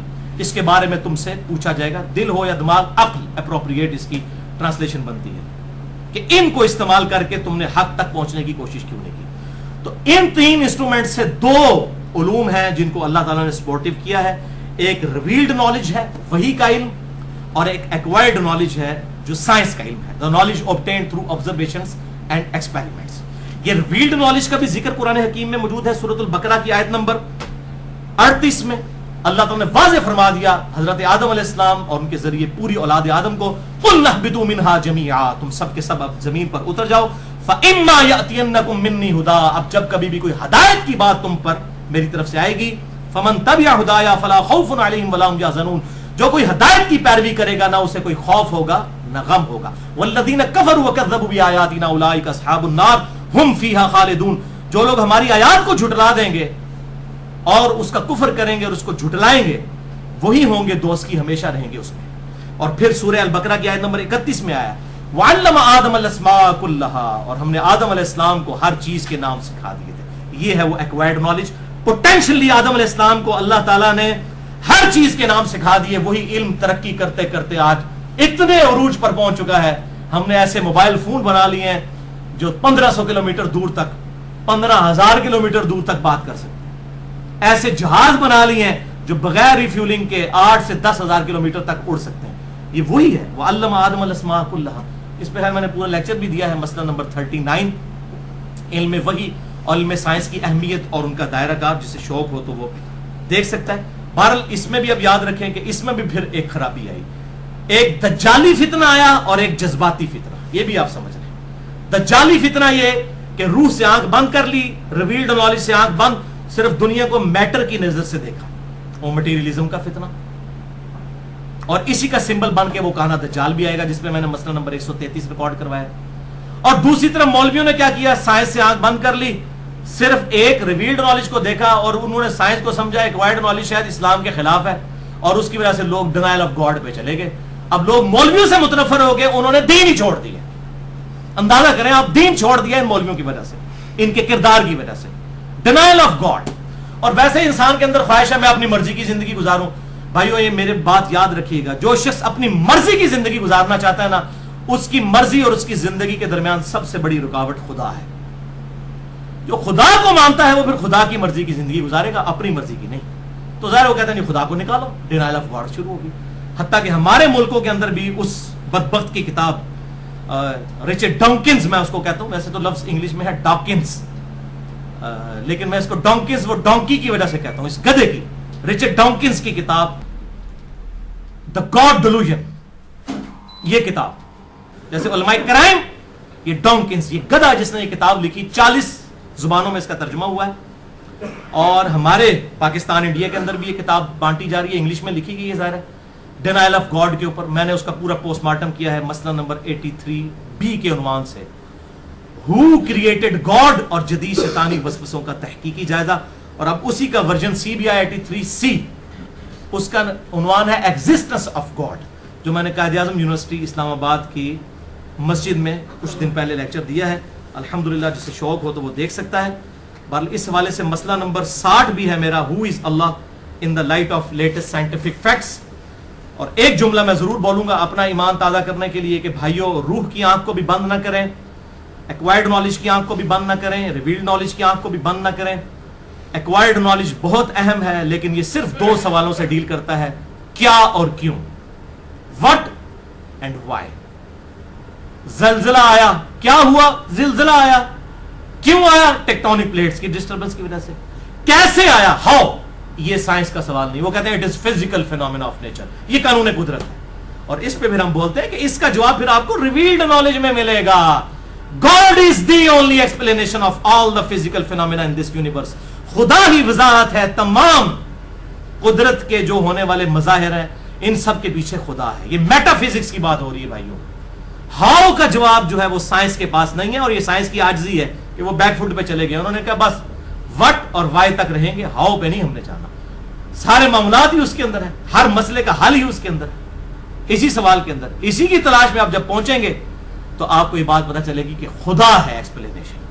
اس کے بارے میں تم سے پوچھا جائے گا. دل ہو یا دماغ, عقل اپروپریٹ اس کی ٹرانسلیشن بنتی ہے کہ ان کو استعمال کر کے تم نے حق تک پہنچنے کی کوشش کیوں نہیں کی. تو ان تین انسٹرومنٹ سے دو علوم ہیں جن کو اللہ تعالیٰ نے سپورٹیو کیا ہے. ایک ریویلڈ نالج ہے وحی کا علم, اور ایک ایکوائرڈ نالج ہے جو سائنس کا علم ہے, the knowledge obtained through observations and experiments. یہ ریویلڈ نالج کا بھی ذکر قرآن حکیم میں موجود ہے. سورۃ البقرہ کی آیت نمبر 38 میں اللہ تعالیٰ نے واضح فرما دیا حضرت آدم علیہ السلام اور ان کے ذریعے پوری اولاد آدم کو قُلْنَا اهْبِطُوا مِنْهَا جَمِيعًا, تم سب کے سب اب زمین پر اتر جاؤ. فَإِمَّا يَأْتِيَنَّكُم مِّنِّي هُدًى, اب جب کبھی بھی کوئی ہدایت کی بات تم پر میری طرف سے آئے گی, فَمَن تَبِعَ هُدَايَا فَلَا خَوْفٌ عَلَيْهِمْ وَلَا هُمْ يَحْزَنُونَ, جو کوئی ہدایت کی پیروی کرے گا نہ اسے کوئی خوف ہوگا نہ غم ہوگا. وَالَّذِينَ كَفَرُوا وَكَذَّبُوا بِآيَاتِنَا أُولَٰئِكَ أَصْحَابُ النَّارِ هُمْ فِيهَا خَالِدُونَ, جو لوگ ہماری آیات کو جھٹلا دیں گے اور اس کا کفر کریں گے اور اس کو جھٹلائیں گے وہی ہوں گے دوست کی, ہمیشہ رہیں گے اس میں. اور پھر سورہ البقرہ کی آیت نمبر 31 میں آیا وَعَلَّمَ آدَمَ الْأَسْمَاءَ كُلَّهَا, اور ہم نے آدم علیہ السلام کو ہر چیز کے نام سکھا دیے تھے. یہ ہے وہ ایکوائرڈ نالج. پوٹینشلی آدم علیہ السلام کو اللہ تعالیٰ نے ہر چیز کے نام سکھا دیے. وہی علم ترقی کرتے کرتے آج اتنے عروج پر پہنچ چکا ہے. ہم نے ایسے موبائل فون بنا لیے ہیں جو 1500 کلومیٹر دور تک, 15,000 کلومیٹر دور تک بات کر سکتے ہیں. ایسے جہاز بنا لیے ہیں جو بغیر ریفیولنگ کے 8 سے 10,000 کلومیٹر تک اڑ سکتے ہیں. یہ وہی ہے وَعَلَّمَ آدَمَ الْأَسْمَاءَ كُلَّهَا. اس پہ میں نے پورا لیکچر بھی دیا ہے, مسئلہ نمبر 39, علم وحی اور علم سائنس کی اہمیت اور ان کا دائرہ کار. جسے شوق ہو تو وہ دیکھ سکتا ہے. بہرحال اس میں بھی اب یاد رکھیں کہ اس میں بھی پھر ایک خرابی آئی, ایک دجالی فتنہ آیا اور ایک جذباتی فتنہ. یہ بھی آپ سمجھ رہے ہیں. دجالی فتنہ یہ کہ روح سے آنکھ بند کر لی, ریویلڈ نالج سے آنکھ بند, صرف دنیا کو میٹر کی نظر سے دیکھا, وہ مٹیریلزم کا فتنہ. اور اسی کا سمبل بن کے وہ کہنا دجال بھی آئے گا, جس پہ میں نے مسئلہ نمبر 133 ریکارڈ کروایا. اور دوسری طرف مولویوں نے کیا کیا, سائنس سے آنکھ بند کر لی, صرف ایک ریویلڈ نالج کو دیکھا اور انہوں نے سائنس کو سمجھا ایکوائرڈ نالج شاید اسلام کے خلاف ہے, اور اس کی وجہ سے لوگ ڈینائل آف گاڈ پہ چلے گئے. اب لوگ مولویوں سے متنفر ہو گئے, انہوں نے دین ہی چھوڑ دیا. اندازہ کریں آپ, دین چھوڑ دیا ان مولویوں کی وجہ سے, ان کے کردار کی وجہ سے, ڈینائل آف گاڈ. اور ویسے انسان کے اندر خواہش ہے میں اپنی مرضی کی زندگی گزاروں. بھائیو یہ میرے بات یاد رکھیے گا, جو شخص اپنی مرضی کی زندگی گزارنا چاہتا ہے نا, اس کی مرضی اور اس کی زندگی کے درمیان سب سے بڑی رکاوٹ خدا ہے. جو خدا کو مانتا ہے وہ پھر خدا کی مرضی کی زندگی گزارے گا, اپنی مرضی کی نہیں. تو ظاہر وہ کہتے ہیں نہیں خدا کو نکالو, ڈینائل آف گاڈ شروع ہوگی. حتیٰ کہ ہمارے ملکوں کے اندر بھی اس بدبخت کی کتاب رچرڈ ڈاکنز, میں اس کو کہتا ہوں, ویسے تو لفظ انگلش میں ہے ڈاکنز, لیکن میں اس کو ڈونکز, وہ ڈونکی کی وجہ سے کہتا ہوں, اس گدھے کی, رچرڈ ڈاکنز کی کتاب دا گاڈ ڈیلوژن. یہ کتاب جیسے علماء کرائم, یہ ڈونکنز, یہ گدھا جس نے یہ کتاب لکھی, 40 زبانوں میں اس کا ترجمہ ہوا ہے. اور ہمارے پاکستان انڈیا کے اندر بھی یہ کتاب بانٹی جا رہی ہے, انگلش میں لکھی گئی ہے ظاہر ہے, ڈینائل آف گاڈ کے اوپر. میں نے اس کا پورا پوسٹ مارٹم کیا ہے مسئلہ نمبر 83B کے عنوان سے, ہو کریٹڈ گاڈ اور جدید شیطانی وسوسوں کا تحقیقی جائزہ. اور اب اسی کا ورژن سی بھی آیا 83C, اس کا عنوان ہے ایگزسٹنس آف گاڈ, جو میں نے قائد اعظم یونیورسٹی اسلام آباد کی مسجد میں کچھ دن پہلے لیکچر دیا ہے. الحمدللہ جسے شوق ہو تو وہ دیکھ سکتا ہے. بہرحال اس حوالے سے مسئلہ نمبر 60 بھی ہے میرا, ہو از اللہ in the light of latest scientific facts. اور ایک جملہ میں ضرور بولوں گا اپنا ایمان تازہ کرنے کے لیے کہ بھائیوں, روح کی آنکھ کو بھی بند نہ کریں, ایکوائرڈ نالج کی آنکھ کو بھی بند نہ کریں, ریویلڈ نالج کی آنکھ کو بھی بند نہ کریں. ایکوائرڈ نالج بہت اہم ہے، لیکن یہ صرف دو سوالوں سے ڈیل کرتا ہے، کیا اور کیوں، وٹ اینڈ وائی. زلزلہ آیا، کیا ہوا؟ زلزلہ آیا. کیوں آیا؟ ٹیکٹونک پلیٹس کی ڈسٹربنس کی وجہ سے. کیسے آیا؟ ہاؤ. یہ سائنس کا سوال نہیں، وہ کہتے ہیں it is physical phenomena of nature, یہ قانون قدرت ہے. اور اس پہ پھر ہم بولتے ہیں کہ اس کا جواب پھر آپ کو ریویلڈ نالج میں ملے گا. God is the only explanation of all the physical phenomena in this universe. خدا ہی وضاحت ہے تمام قدرت کے جو ہونے والے مظاہر ہیں، ان سب کے پیچھے خدا ہے. یہ میٹا فزکس کی بات ہو رہی ہے بھائیوں. ہاؤ کا جواب جو ہے وہ سائنس کے پاس نہیں ہے، اور یہ سائنس کی عاجزی ہے کہ وہ بیک فٹ پہ چلے گئے. انہوں نے کہا بس وٹ اور وائی تک رہیں گے، ہاؤ پہ نہیں ہم نے جانا. سارے معاملات ہی اس کے اندر ہیں، ہر مسئلے کا حل ہی اس کے اندر ہے، اسی سوال کے اندر. اسی کی تلاش میں آپ جب پہنچیں گے تو آپ کو یہ بات پتہ چلے گی کہ خدا ہے ایکسپلینیشن.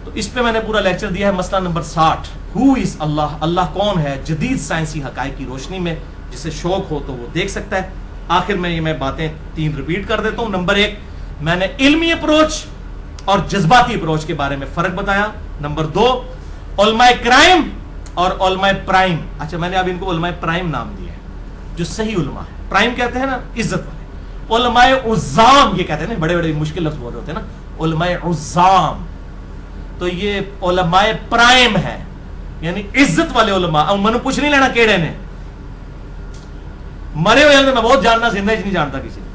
تو اس پہ میں نے پورا لیکچر دیا ہے. مسئلہ نمبر 60، ہو از اللہ، اللہ کون ہے، جدید سائنسی حقائق کی روشنی میں. جسے شوق ہو تو وہ دیکھ سکتا ہے. آخر میں یہ میں باتیں 3 ریپیٹ کر دیتا ہوں. نمبر 1، میں نے علمی اپروچ اور جذباتی اپروچ کے بارے میں فرق بتایا. نمبر 2، علماء کرائم اور علماء پرائم. اچھا، میں نے اب ان کو علماء پرائم نام دیا ہے، جو صحیح علماء ہے. پرائم کہتے ہیں نا عزت والے. علماء عظام یہ کہتے ہیں نا، بڑے بڑے مشکل لفظ بول رہے ہوتے ہیں نا، علماء عظام. تو یہ علماء پرائم ہے، یعنی عزت والے علماء. اب منو پوچھ نہیں لینا کیڑے نے مرے ہوئے میں بہت جاننا، زندہ نہیں جانتا کسی نے.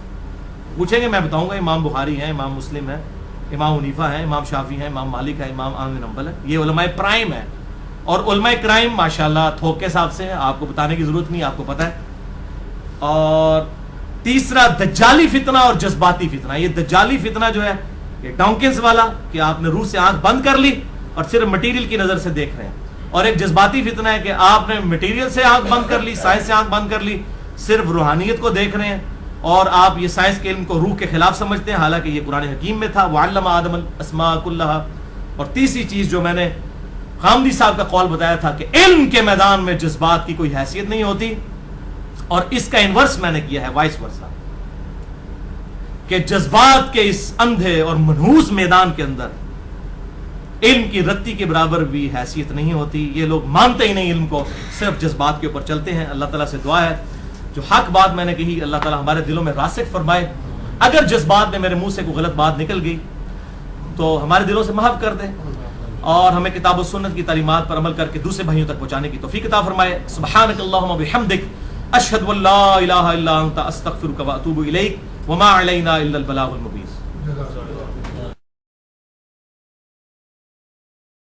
پوچھیں گے میں بتاؤں گا. امام بخاری ہیں، امام مسلم ہے، امام حنیفہ ہے، امام شافعی ہے، امام مالک ہے، امام احمد بن حنبل ہے. یہ علماء پرائم ہے. اور علماء کرائم ماشاءاللہ تھوک کے حساب سے ہے، آپ کو بتانے کی ضرورت نہیں، آپ کو پتہ ہے. اور تیسرا دجالی فتنہ اور جذباتی فتنہ. یہ دجالی فتنہ جو ہے یہ ڈاؤنکنز والا کہ آپ نے روح سے آنکھ بند کر لی اور صرف مٹیریل کی نظر سے دیکھ رہے ہیں. اور ایک جذباتی فتنہ ہے کہ آپ نے مٹیریل سے آنکھ بند کر لی، سائنس سے آنکھ بند کر لی، صرف روحانیت کو دیکھ رہے ہیں. اور آپ یہ سائنس کے علم کو روح کے خلاف سمجھتے ہیں، حالانکہ یہ قرآن حکیم میں تھا. وَعَلَّمَ آدَمَ الْأَسْمَاءَ كُلَّهَا. اور تیسری چیز جو میں نے خامدی صاحب کا قول بتایا تھا کہ علم کے میدان میں جذبات کی کوئی حیثیت نہیں ہوتی. اور اس کا انورس میں نے کیا ہے، وائس ورسا، کہ جذبات کے اس اندھے اور منحوس میدان کے اندر علم کی رتی کے برابر بھی حیثیت نہیں ہوتی. یہ لوگ مانتے ہی نہیں علم کو، صرف جذبات کے اوپر چلتے ہیں. اللہ تعالیٰ سے دعا ہے جو حق بات میں نے کہی اللہ تعالیٰ ہمارے دلوں میں راسخ فرمائے. اگر جذبات میں میرے منہ سے کوئی غلط بات نکل گئی تو ہمارے دلوں سے محو کر دے، اور ہمیں کتاب و سنت کی تعلیمات پر عمل کر کے دوسرے بھائیوں تک پہنچانے کی توفیق عطا فرمائے. سبحانک اللہم بحمدک، اشہد ان لا الہ الا انت، استغفرک واتوب الیک، وما علینا الا البلاغ المبین.